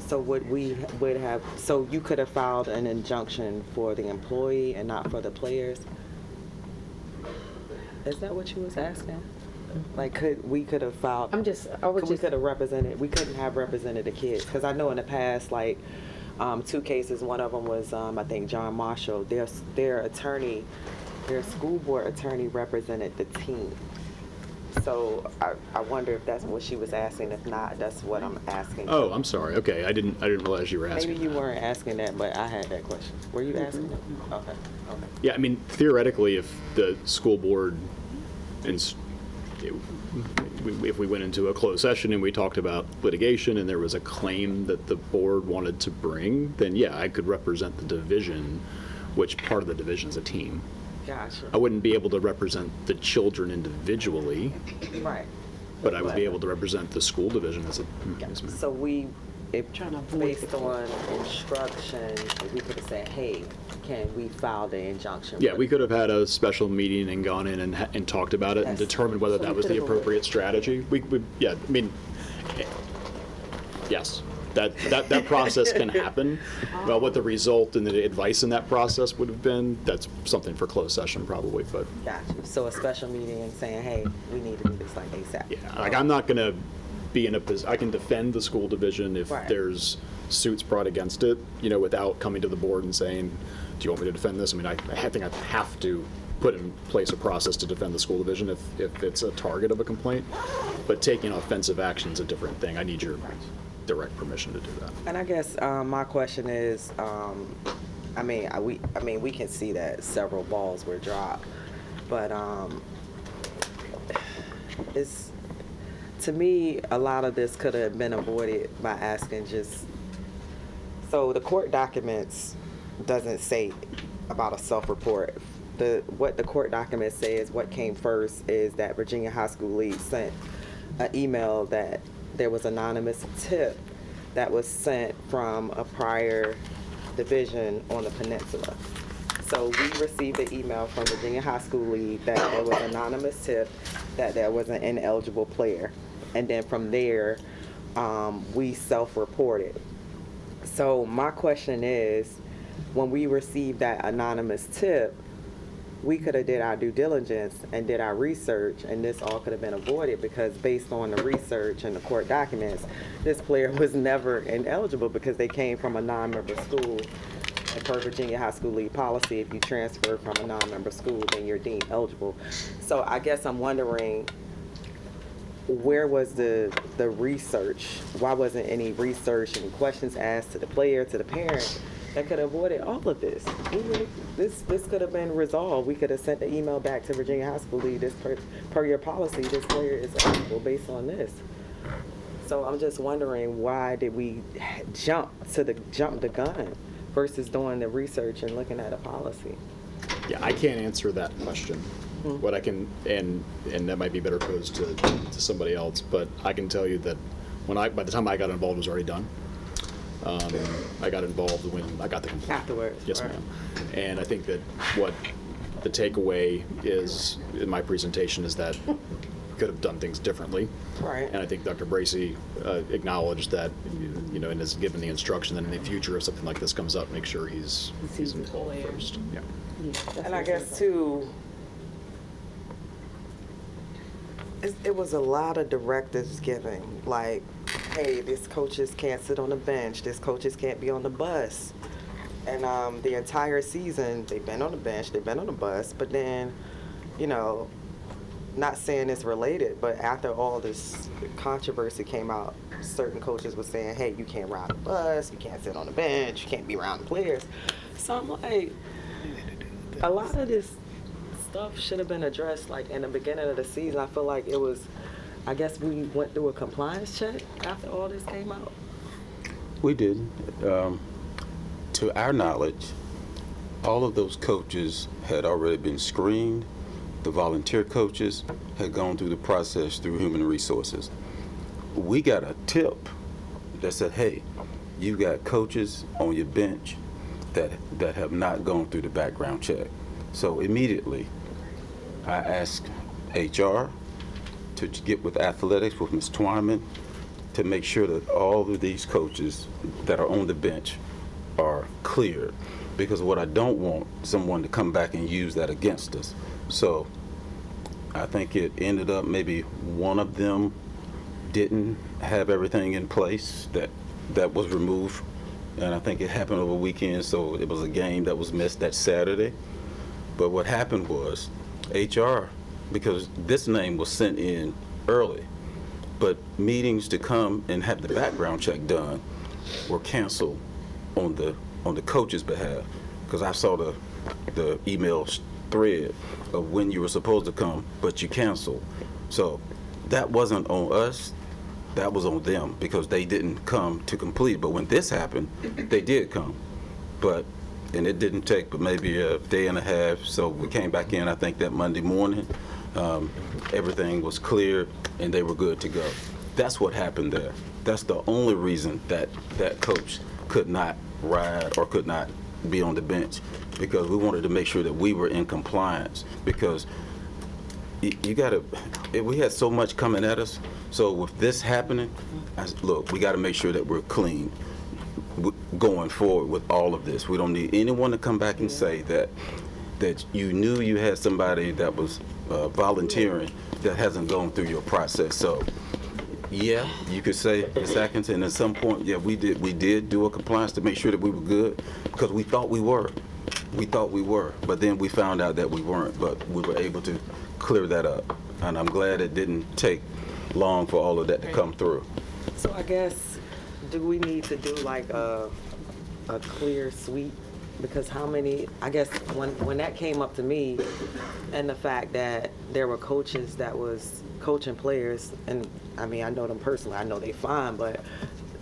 so you could have filed an injunction for the employee and not for the players? Is that what you was asking? Like, we could have filed? We could have represented, we couldn't have represented the kids. Because I know in the past, like, 2 cases, one of them was, I think, John Marshall. Their attorney, their school board attorney represented the team. So I wonder if that's what she was asking. If not, that's what I'm asking. Oh, I'm sorry. Okay, I didn't realize you were asking. Maybe you weren't asking that, but I had that question. Were you asking that? Okay. Yeah, I mean, theoretically, if the school board, if we went into a closed session and we talked about litigation and there was a claim that the board wanted to bring, then yeah, I could represent the division, which part of the division is a team. Gotcha. I wouldn't be able to represent the children individually, Right. but I would be able to represent the school division as a. Yes, ma'am. So based on instruction, we could have said, hey, can we file the injunction? Yeah, we could have had a special meeting and gone in and talked about it and determined whether that was the appropriate strategy. Yeah, I mean, yes, that process can happen. Well, what the result and the advice in that process would have been, that's something for closed session probably, but. Gotcha. So a special meeting and saying, hey, we need to do this like ASAP. Yeah, like I'm not gonna be in a position, I can defend the school division if there's suits brought against it, without coming to the board and saying, do you want me to defend this? I mean, I think I have to put in place a process to defend the school division if it's a target of a complaint. But taking offensive action is a different thing. I need your direct permission to do that. And I guess my question is, we can see that several balls were dropped, but to me, a lot of this could have been avoided by asking so the court documents doesn't say about a self-report. What the court documents say is what came first is that Virginia High School League sent an email that there was anonymous tip that was sent from a prior division on the peninsula. So we received an email from Virginia High School League that there was an anonymous tip that there was an ineligible player. And then from there, we self-reported. So my question is, when we received that anonymous tip, we could have did our due diligence and did our research, and this all could have been avoided because based on the research and the court documents, this player was never ineligible because they came from a non-member school. And per Virginia High School League policy, if you transfer from a non-member school, then you're deemed eligible. So I guess I'm wondering, where was the research? Why wasn't any research and questions asked to the player, to the parent, that could have avoided all of this? This could have been resolved. We could have sent the email back to Virginia High School League, this per your policy, this player is eligible based on this. So I'm just wondering, why did we jump the gun versus doing the research and looking at a policy? Yeah, I can't answer that question. What I can, and that might be better posed to somebody else, but I can tell you that by the time I got involved, it was already done. I got involved when I got the complaint. Afterwards. Yes, ma'am. And I think that what the takeaway is in my presentation is that we could have done things differently. Right. And I think Dr. Bracy acknowledged that, and has given the instruction that in the future, if something like this comes up, make sure he's involved first. Yeah. And I guess too, it was a lot of directives given, like, hey, these coaches can't sit on the bench, these coaches can't be on the bus. And the entire season, they've been on the bench, they've been on the bus, but then, not saying it's related, but after all this controversy came out, certain coaches were saying, hey, you can't ride the bus, you can't sit on the bench, you can't be around the players. So I'm like, a lot of this stuff should have been addressed like in the beginning of the season. I feel like I guess we went through a compliance check after all this came out. We did. To our knowledge, all of those coaches had already been screened. The volunteer coaches had gone through the process through human resources. We got a tip that said, hey, you got coaches on your bench that have not gone through the background check. So immediately, I asked HR to get with athletics, with Ms. Twyman, to make sure that all of these coaches that are on the bench are cleared, because what I don't want someone to come back and use that against us. So I think it ended up maybe one of them didn't have everything in place that was removed, and I think it happened over a weekend, so it was a game that was missed that Saturday. But what happened was HR, because this name was sent in early, but meetings to come and have the background check done were canceled on the coach's behalf, because I saw the email thread of when you were supposed to come, but you canceled. So that wasn't on us, that was on them, because they didn't come to complete. But when this happened, they did come. And it didn't take but maybe a day and a half, so we came back in, I think, that Monday morning. Everything was clear, and they were good to go. That's what happened there. That's the only reason that coach could not ride or could not be on the bench, because we wanted to make sure that we were in compliance, because we had so much coming at us. So with this happening, look, we got to make sure that we're clean going forward with all of this. We don't need anyone to come back and say that you knew you had somebody that was volunteering that hasn't gone through your process. So yeah, you could say Ms. Atkinson, at some point, yeah, we did do a compliance to make sure that we were good, because we thought we were, but then we found out that we weren't, but we were able to clear that up, and I'm glad it didn't take long for all of that to come through. So I guess, do we need to do like a clear sweep? Because how many, I guess when that came up to me, and the fact that there were coaches that was coaching players, and I mean, I know them personally, I know they fine, but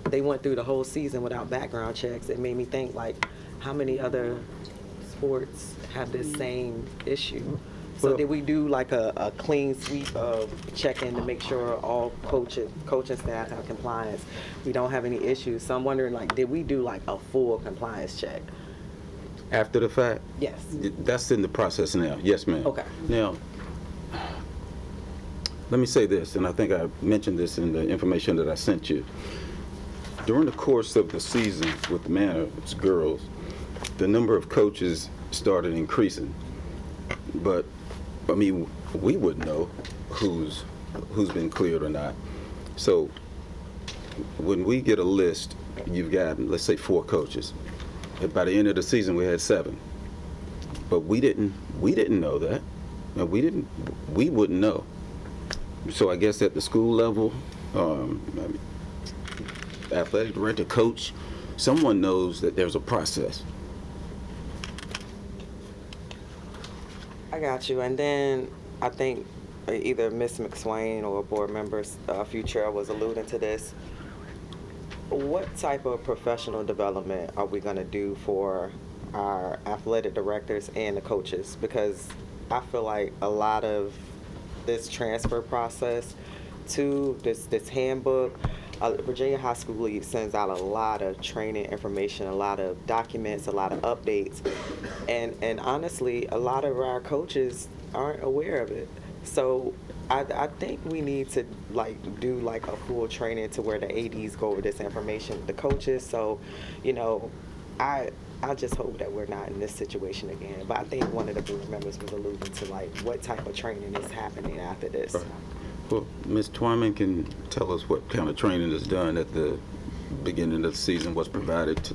they went through the whole season without background checks. It made me think, like, how many other sports have this same issue? So did we do like a clean sweep of checking to make sure all coaching staff have compliance? We don't have any issues. So I'm wondering, like, did we do like a full compliance check? After the fact? Yes. That's in the process now. Yes, ma'am. Okay. Now, let me say this, and I think I mentioned this in the information that I sent you. During the course of the season with Manor's girls, the number of coaches started increasing. But, I mean, we wouldn't know who's been cleared or not. So when we get a list, you've got, let's say, 4 coaches. And by the end of the season, we had 7. But we didn't know that. No, we wouldn't know. So I guess at the school level, athletic director, coach, someone knows that there's a process. I got you. And then I think either Ms. McSwain or board members, Future was alluding to this. What type of professional development are we going to do for our athletic directors and the coaches? Because I feel like a lot of this transfer process to this handbook, Virginia High School League sends out a lot of training information, a lot of documents, a lot of updates, and honestly, a lot of our coaches aren't aware of it. So I think we need to do like a full training to where the ADs go over this information with the coaches. So, you know, I just hope that we're not in this situation again. But I think one of the board members was alluding to like what type of training is happening after this. Right. Well, Ms. Twyman can tell us what kind of training is done at the beginning of the season, what's provided to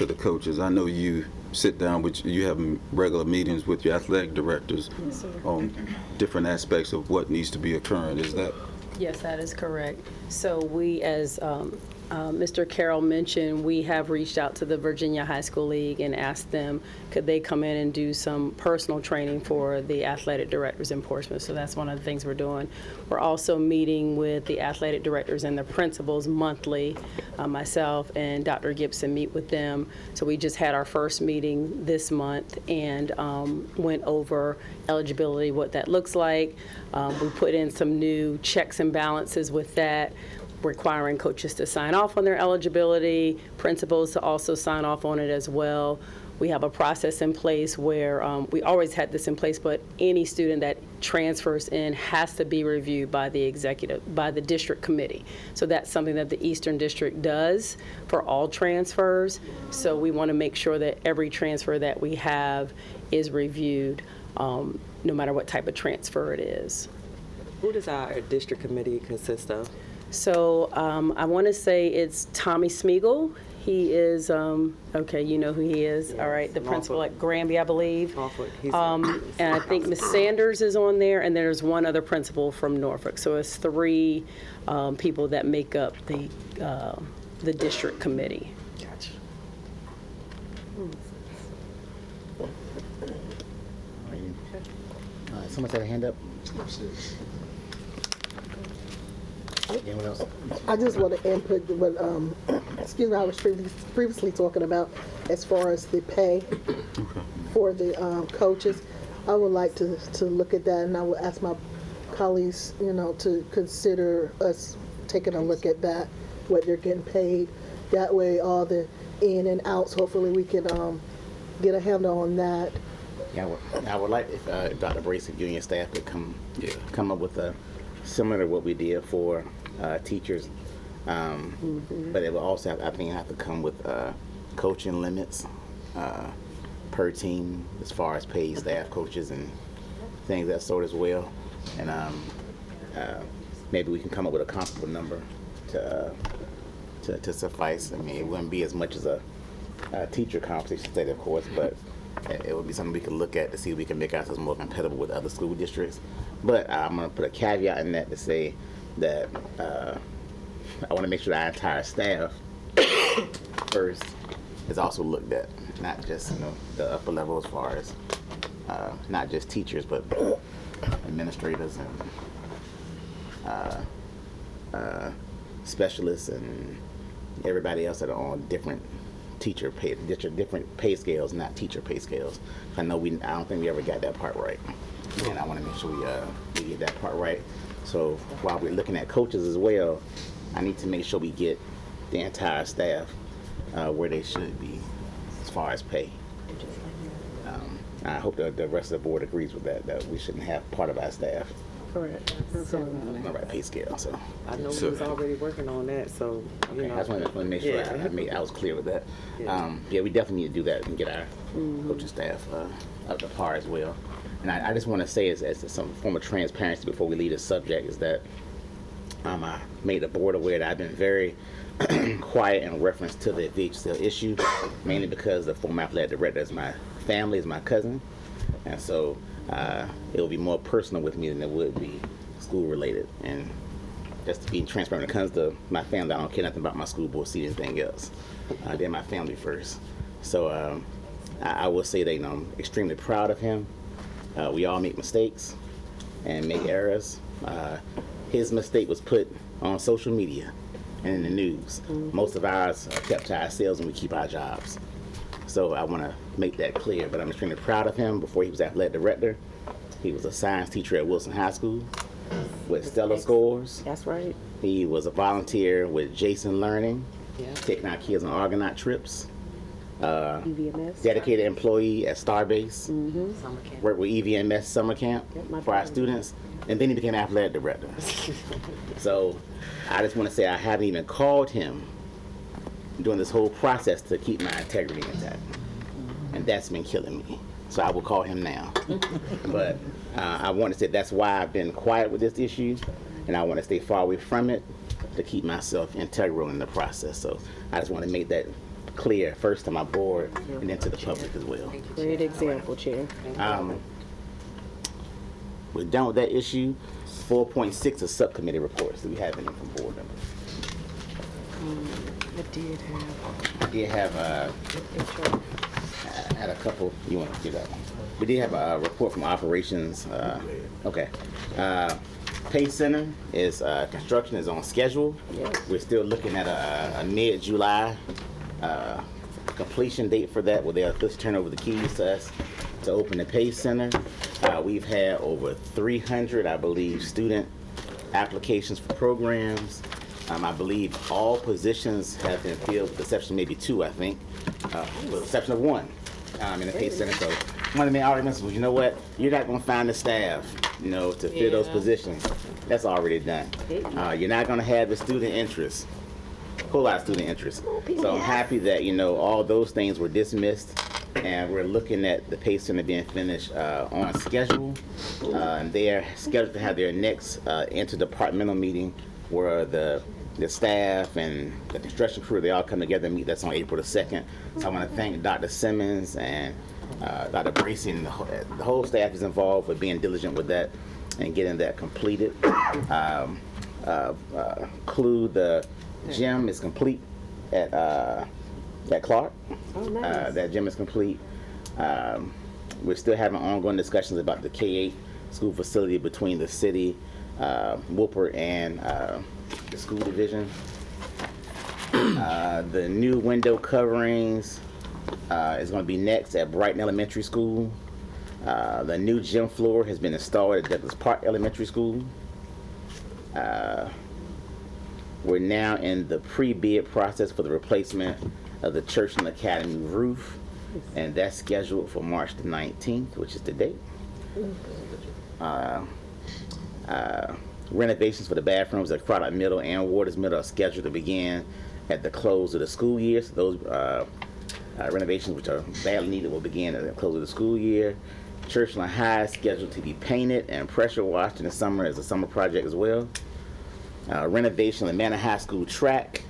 the coaches. I know you sit down you have regular meetings with your athletic directors on different aspects of what needs to be occurring. Is that? Yes, that is correct. So we, as Mr. Carroll mentioned, we have reached out to the Virginia High School League and asked them could they come in and do some personal training for the athletic directors in Portsmouth. So that's one of the things we're doing. We're also meeting with the athletic directors and the principals monthly. Myself and Dr. Gibson meet with them. So we just had our first meeting this month and went over eligibility, what that looks like. We put in some new checks and balances with that, requiring coaches to sign off on their eligibility, principals to also sign off on it as well. We have a process in place where we always had this in place, but any student that transfers in has to be reviewed by the district committee. So that's something that the Eastern District does for all transfers. So we want to make sure that every transfer that we have is reviewed, no matter what type of transfer it is. Who does our district committee consist of? So I want to say it's Tommy Smeagol. He is, okay, you know who he is. All right, the principal at Granby, I believe. Norfolk. He's And I think Ms. Sanders is on there, and there's one other principal from Norfolk. So it's 3 people that make up the district committee. Gotcha. Someone had a hand up? Anyone else? I just want to input what, excuse me, I was previously talking about as far as the pay for the coaches. I would like to look at that, and I will ask my colleagues, to consider us taking a look at that, what they're getting paid. That way, all the in and outs, hopefully we can get a handle on that. Yeah, I would like if Dr. Bracy, you and your staff could come up with a similar to what we did for teachers, but it will also I think have to come with coaching limits per team as far as paid staff coaches and things of that sort as well, and maybe we can come up with a comparable number to suffice. I mean, it wouldn't be as much as a teacher compensation study, of course, but it would be something we could look at to see if we can make ourselves more competitive with other school districts. But I'm going to put a caveat in that to say that I want to make sure that our entire staff first is also looked at, not just the upper level as far as not just teachers, but administrators and specialists and everybody else that are on different different pay scales, not teacher pay scales. I don't think we ever got that part right, and I want to make sure we get that part right. So while we're looking at coaches as well, I need to make sure we get the entire staff where they should be as far as pay. I hope that the rest of the board agrees with that we shouldn't have part of our staff Correct. on the right pay scale. So I know we was already working on that, so okay, I just want to make sure I was clear with that. Yeah, we definitely need to do that and get our coaching staff up to par as well. And I just want to say, as some form of transparency before we leave this subject, is that I made the board aware that I've been very quiet in reference to the VHSL issue, mainly because the former athletic director is my family, is my cousin, and so it will be more personal with me than it would be school related. And just to be transparent, when it comes to my family, I don't care nothing about my school board seat or anything else. They're my family first. So I will say that I'm extremely proud of him. We all make mistakes and make errors. His mistake was put on social media and in the news. Most of ours are kept to ourselves and we keep our jobs. So I want to make that clear, but I'm extremely proud of him. Before he was athletic director, he was a science teacher at Wilson High School with stellar scores. That's right. He was a volunteer with Jason Learning, taking our kids on Argonaut trips. EVMS. Dedicated employee at Starbase. summer camp. Worked with EVMS summer camp for our students, and then he became athletic director. So I just want to say I haven't even called him during this whole process to keep my integrity intact, and that's been killing me. So I will call him now. But I want to say that's why I've been quiet with this issue, and I want to stay far away from it to keep myself integral in the process. So I just want to make that clear first to my board and then to the public as well. Great example, Chair. We're done with that issue. 4.6 is subcommittee reports. Do we have any from board members? I did have I had a couple. You want to do that one? We did have a report from operations. Okay. Pay Center is construction is on schedule. We're still looking at a mid-July completion date for that, where they'll just turn over the keys to us to open the Pay Center. We've had over 300, I believe, student applications for programs. I believe all positions have been filled, with the exception of maybe 2, I think, with the exception of 1 in the Pay Center. So one of the main arguments was, you know what, you're not going to find the staff to fill those positions. That's already done. You're not gonna have the student interest, whole lot of student interest. So I'm happy that, all those things were dismissed, and we're looking at the Pay Center being finished on schedule. And they are scheduled to have their next interdepartmental meeting where the staff and the construction crew, they all come together and meet. That's on April the 2nd. So I want to thank Dr. Simmons and Dr. Bracey, and the whole staff is involved with being diligent with that and getting that completed. The gym is complete at Clark. Oh, nice. That gym is complete. We're still having ongoing discussions about the K-8 school facility between the city, Whooper, and the school division. The new window coverings is going to be next at Brighton Elementary School. The new gym floor has been installed at Douglas Park Elementary School. We're now in the pre-bid process for the replacement of the Churchland Academy roof, and that's scheduled for March the 19th, which is the date. Renovations for the bathrooms at Craddock Middle and Waters Middle are scheduled to begin at the close of the school year. So those renovations, which are badly needed, will begin at the close of the school year. Churchland High is scheduled to be painted and pressure washed in the summer as a summer project as well. Renovation of the Manor High School track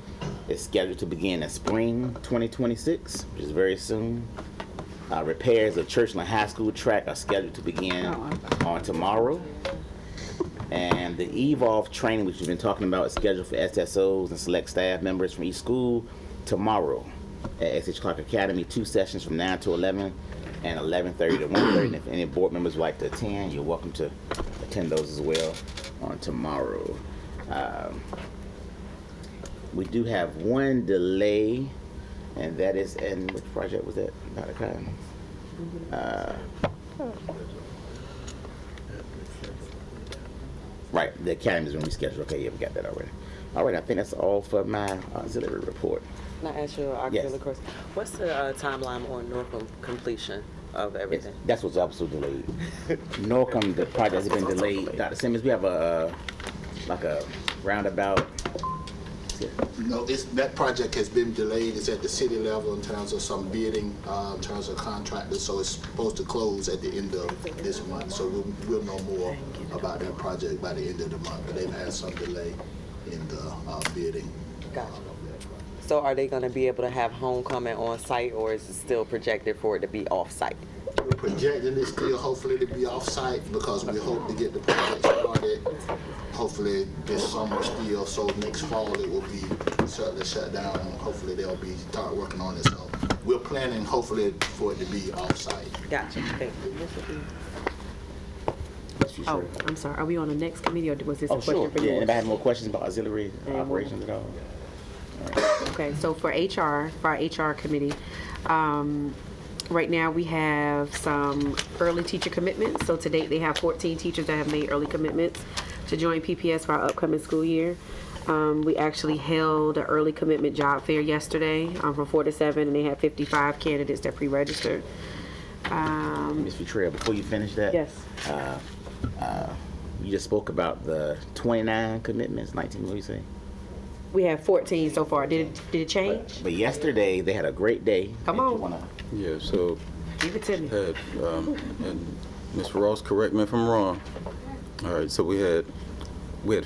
is scheduled to begin in spring 2026, which is very soon. Repairs of Churchland High School track are scheduled to begin on tomorrow. And the EVOLVE training, which we've been talking about, is scheduled for SSOs and select staff members from each school tomorrow at SH Clark Academy, 2 sessions from 9 to 11 and 11:30 to 1:30. And if any board members would like to attend, you're welcome to attend those as well on tomorrow. We do have one delay, and that is, and which project was that, Dr. Khan? Right, the academy is going to be rescheduled. Okay, yeah, we got that already. All right, I think that's all for my auxiliary report. Can I ask you an auxiliary question? What's the timeline on Norcom completion of everything? That's what's also delayed. Norcom, the project has been delayed. Dr. Simmons, we have a roundabout. No, that project has been delayed. It's at the city level in terms of some bidding, in terms of contractors, so it's supposed to close at the end of this month. So we'll know more about that project by the end of the month, but they've had some delay in the bidding. Gotcha. So are they going to be able to have homecoming on site, or is it still projected for it to be off site? We're projecting it still hopefully to be off-site because we hope to get the project started hopefully this summer still, so next fall it will be certainly shut down and hopefully they'll be start working on it. So we're planning hopefully for it to be off-site. Gotcha. Thank you. Oh, I'm sorry. Are we on the next committee, or was this a question Sure. for Yeah, you? anybody have more questions about auxiliary operations at all? Okay, so for our HR committee, right now we have some early teacher commitments. So to date, they have 14 teachers that have made early commitments to join PPS for our upcoming school year. We actually held an early commitment job fair yesterday from 4 to 7, and they had 55 candidates that pre-registered. Ms. Futrell, before you finish that, Yes. You just spoke about the 29 commitments, 19, what do you say? We have 14 so far. Did it change? But yesterday, they had a great day. Come If you on. wanna- Yeah, so Give it to me. had, and Mr. Ross, correct me if I'm wrong. All right, so we had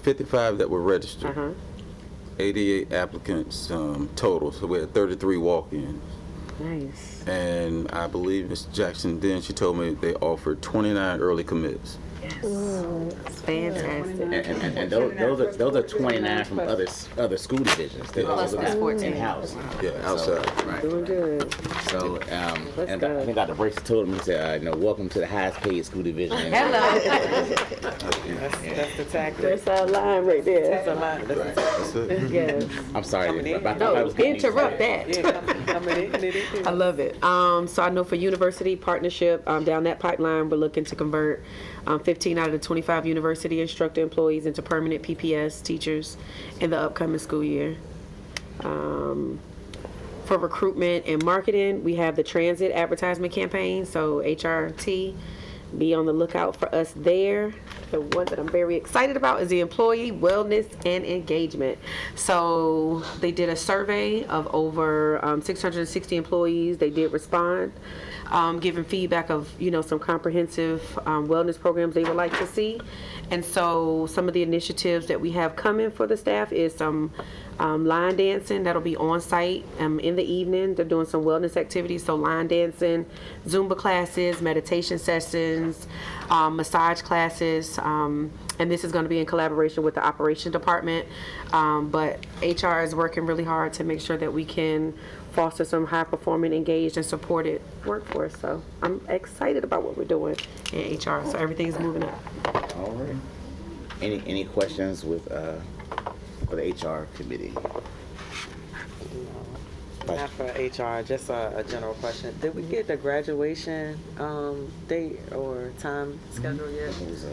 55 that were registered, 88 applicants total, so we had 33 walk-ins. Nice. And I believe Ms. Jackson, then she told me they offered 29 early commits. It's fantastic. And those are 29 from other school divisions. Plus this 14. In-house. Yeah, outside. Right. Doing good. So, Let's and go. I think Dr. Bracey told me, he said, welcome to the highest paid school division. Hello. That's the tactic. That's our line right there. That's a line. That's it. Yes. I'm sorry. Coming in. I No, was getting interrupt that. Yeah, coming in. I love it. So I know for university partnership, down that pipeline, we're looking to convert 15 out of the 25 university instructor employees into permanent PPS teachers in the upcoming school year. For recruitment and marketing, we have the transit advertisement campaign. So HRT, be on the lookout for us there. the one that I'm very excited about is the employee wellness and engagement. So they did a survey of over 660 employees. They did respond, giving feedback of, some comprehensive wellness programs they would like to see. And so some of the initiatives that we have coming for the staff is some line dancing that'll be on site in the evening. They're doing some wellness activities, so line dancing, Zumba classes, meditation sessions, massage classes, and this is going to be in collaboration with the operations department. But HR is working really hard to make sure that we can foster some high-performing, engaged, and supported workforce. So I'm excited about what we're doing in HR. So everything's moving up. All right. Any questions with for the HR committee? Not for HR, just a general question. Did we get the graduation date or time schedule yet? It was,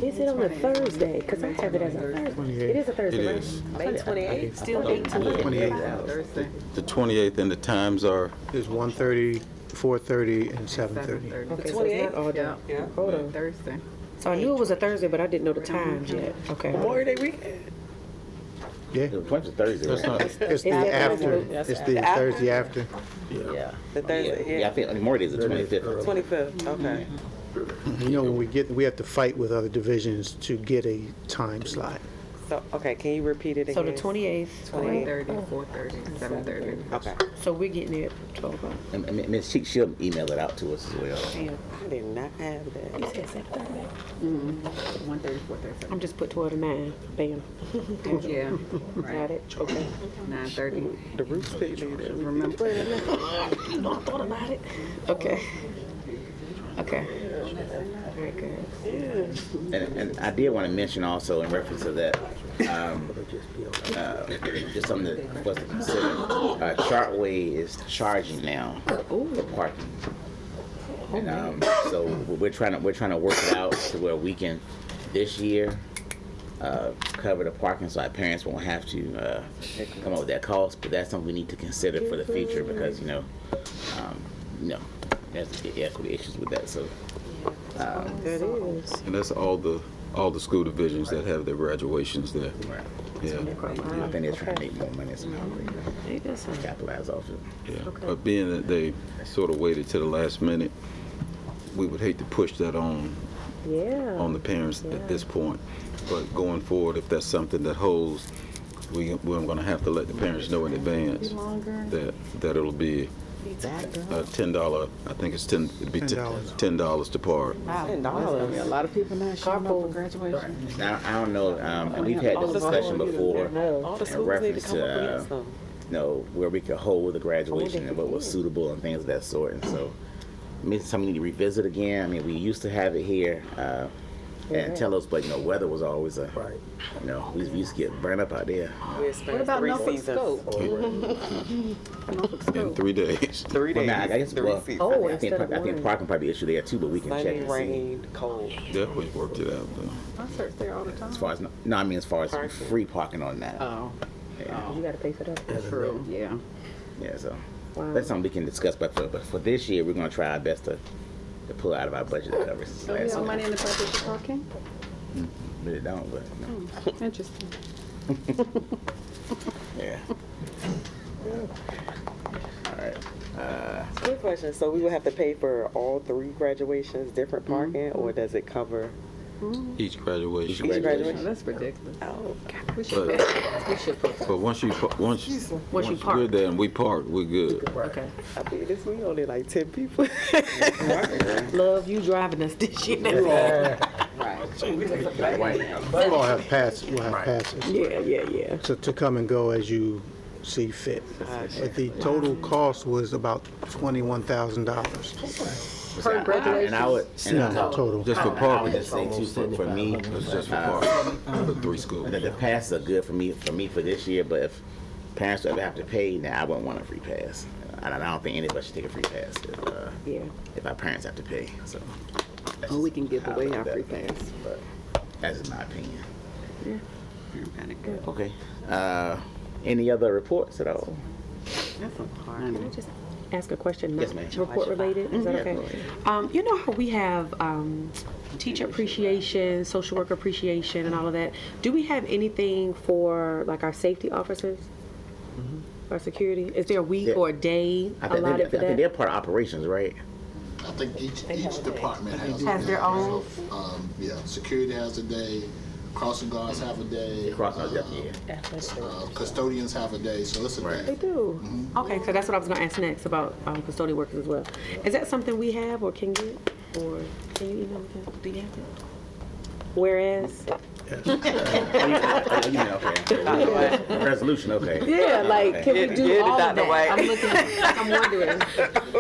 Is it on a Thursday? Because I have it as a Thursday. It is a Thursday, It right? is. May 28th? Still 18. 28th. The 28th and the times are, Is 1:30, 4:30, and 7:30. Okay, so it's not all day. Yeah. Hold on. Thursday. So I knew it was a Thursday, but I didn't know the times yet. Okay. Memorial Day weekend? Yeah, the 20th is Thursday. that's not, right? it's the that after, Thursday? it's the Thursday after. Yeah. The Yeah, Thursday, I think Memorial Day is the 25th. 25th, okay. When we have to fight with other divisions to get a time slot. So, okay, can you repeat it again? So the 28th. 28th. 30, 4:30, 7:30. Okay. So we're getting it at 12 o'clock. And Ms. Cheek, she'll email it out to us as well. I did not have that. 1:30, 4:30. I'm just put 12 to 9. Bam. Yeah, Got right. it. Okay. 9:30. The Roots picnic. Remember? You know, I thought about it. Okay. Okay. Very good. And I did want to mention also in reference to that, just something for us to consider. Chartway is charging now for parking. And so we're trying to work it out to where we can this year cover the parking so our parents won't have to come up with that cost. But that's something we need to consider for the future because there's equity issues with that. So That is. and that's all the school divisions that have their graduations there. right. Yeah, I think they're trying to make more money somehow. Ain't that something? Capitalize off it. yeah. But being that they sort of waited to the last minute, we would hate to push that on Yeah. the parents at this point. But going forward, if that's something that holds, we're going to have to let the parents know in advance that it'll be $10. I think it's it'd be $10 to park. $10. A lot of people not showing up for graduation. Now, I don't know, and we've had this discussion before All the in schools need to reference come up to, with some. where we could hold the graduation and what was suitable and things of that sort. And so, maybe something we need to revisit again. I mean, we used to have it here, and tell us, but weather was always we used to get burned up out there. We experienced What about 3 Norfolk seasons. Scope? In 3 days. 3 Well, days. now, I guess, 3 well, seasons. Oh, I think instead of one. parking probably an issue there too, but we can check Sunny, and see. rain, cold. They always worked it out though. I search there all the time. As far as I mean, as far as Parking. free parking on that. Oh, Yeah. You got to pay for that. true, yeah. Yeah, so Wow. that's something we can discuss. But for this year, we're going to try our best to pull out of our budget to cover this So we last have year. money in the budget for parking? Really don't, but Interesting. yeah. All right. Good question. So we would have to pay for all 3 graduations, different parking, or does it cover Each graduation. each Oh, graduation? that's ridiculous. Oh, God. We should put But once you park. we're there and we park, we're good. Okay. I mean, this week only like 10 people. Love you driving us this year. We'll have passes, Yeah. to come and go as you see fit. But the total cost was about $21,000. Per graduation. And I would, No, total. Just for I would parking. just say too, for me, It's just for parking for 3 schools. the passes are good for me for this year. But if parents ever have to pay, now I wouldn't want a free pass. I don't think any of us should take a free pass if our parents have to pay. So. that's Oh, we just can give how I away look our at free that. pass. But that's just my opinion. Kind of good. Okay. Any other reports at all? Can I just ask a question? Yes, not ma'am. report related? Is that Yeah, okay? go ahead. You know how we have teacher appreciation, social worker appreciation, and all of that. Do we have anything for like our safety officers? Our security? Is there a week or a day allotted for I think that? they're part of operations, right? I think each department has their own? Yeah, security has a day, crossing guards have a day. Custodians have a day, so it's a They day. do. Okay, so that's what I was gonna ask next about custodial workers as well. Is that something we have or can get, or can you email it? Do you have it? Whereas, Okay. Resolution, okay. yeah, like can we do Get it all out of the that? way. I'm looking, I'm wondering.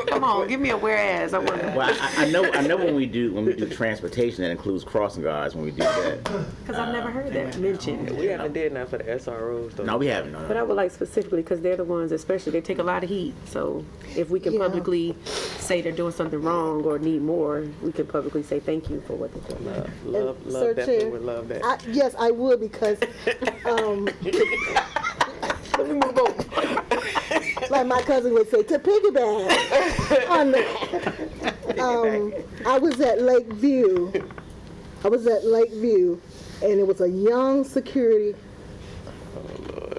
Come on, give me a whereas. I wonder. Well, I know when we do transportation, that includes crossing guards when we do that. Because I've never heard that mentioned. We haven't did nothing for the SROs though. No, we haven't. No, But I would like specifically, because they're the ones, especially, they take a lot of heat. So if we can Yeah. publicly say they're doing something wrong or need more, we can publicly say thank you for what they're doing. Love Sir definitely Chair, would love that. Yes, I would because, Let me move over. like my cousin would say, to piggyback on that. I was at Lakeview. And it was a young security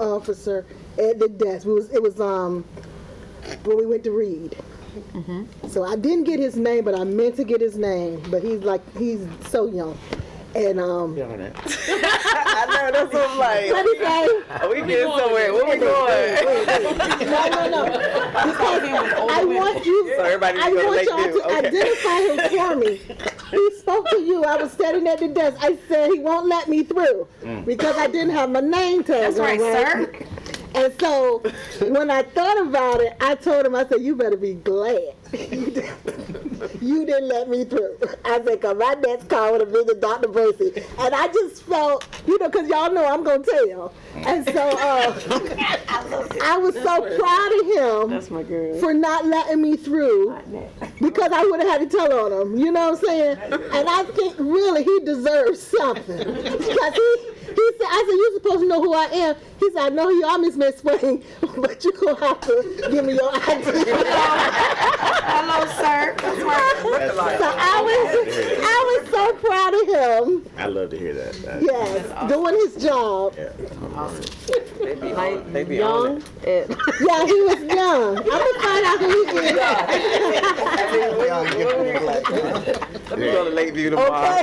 officer at the desk. It was when we went to read. So I didn't get his name, but I meant to get his name. But he's so young. And I know, that's what I'm like. let me say, We getting somewhere. Where we going? no. Because I want you. So everybody I go to want y'all Lakeview, to okay. identify him for me. He spoke to you. I was standing at the desk. I said he won't let me through because I didn't have my name tag. That's right, sir. And so when I thought about it, I told him, I said, you better be glad you didn't let me through. I said, because my next call would have been to Dr. Bracey. And I just felt, because y'all know I'm going to tell. And so I was so proud of him That's my girl. for not letting me through because I would have had to tell on him. You know what I'm saying? And I think really he deserves something. Because he said, I said, you're supposed to know who I am. He said, I know who you are, Miss Swain, but you're going to have to give me your ID. Hello, sir. That's right. So I was so proud of him. I love to hear that. Yes, doing his job. They be on Young. it. Yeah, he was young. I'm going to find out who he is. Let me go to Lakeview tomorrow.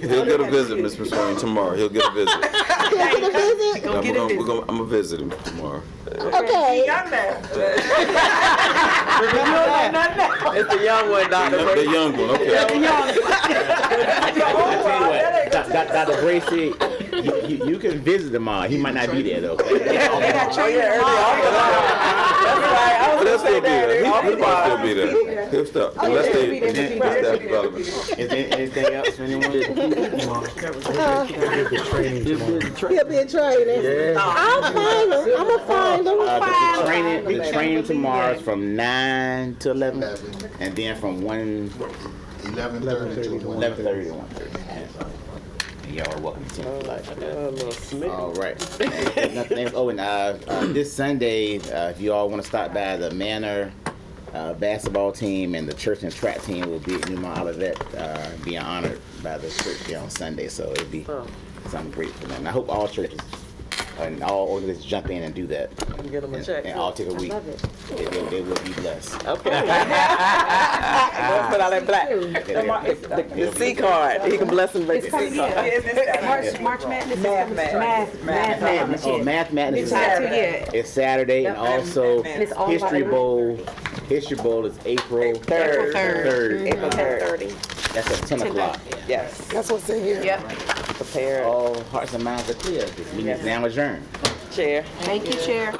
He'll get a visit, Miss Swain, tomorrow. He'll get a visit. Can I get a visit? I'm gonna visit him tomorrow. Okay. It's the young one, Dr. The young one, okay. Dr. Bracey, you can visit tomorrow. He might not be there though. Oh, yeah, early off the line. That's right. I was He'll going to say still be that. there. Off the He'll line. still be there. He'll stop. Unless they staff development. Is there anything else for anyone? He'll be in training. I'll find him. I'm going to find him. The training tomorrow is from 9 to 11, and then from 11:30 to 1:30. And y'all are welcome to All right. Nothing else. Oh, and this Sunday, if you all want to stop by the Manor basketball team and the church and track team will be at Newmont Olivet being honored by the church here on Sunday. So it'll be something great for them. And I hope all churches and all organizations jump in and do that. Get them a check. And all take a week. They will be blessed. Okay. Don't put all that black. The C card. He can bless them with the C card. March Madness. Math Madness. Oh, Math Madness is Saturday. It's Saturday, and also it's all History about Bowl. History Bowl is April 3rd. April 3rd. That's at 10 o'clock. Yes. That's what's in here. Yep. Prepared. All hearts and minds are clear. This meeting is now adjourned. Chair. Thank you, Chair.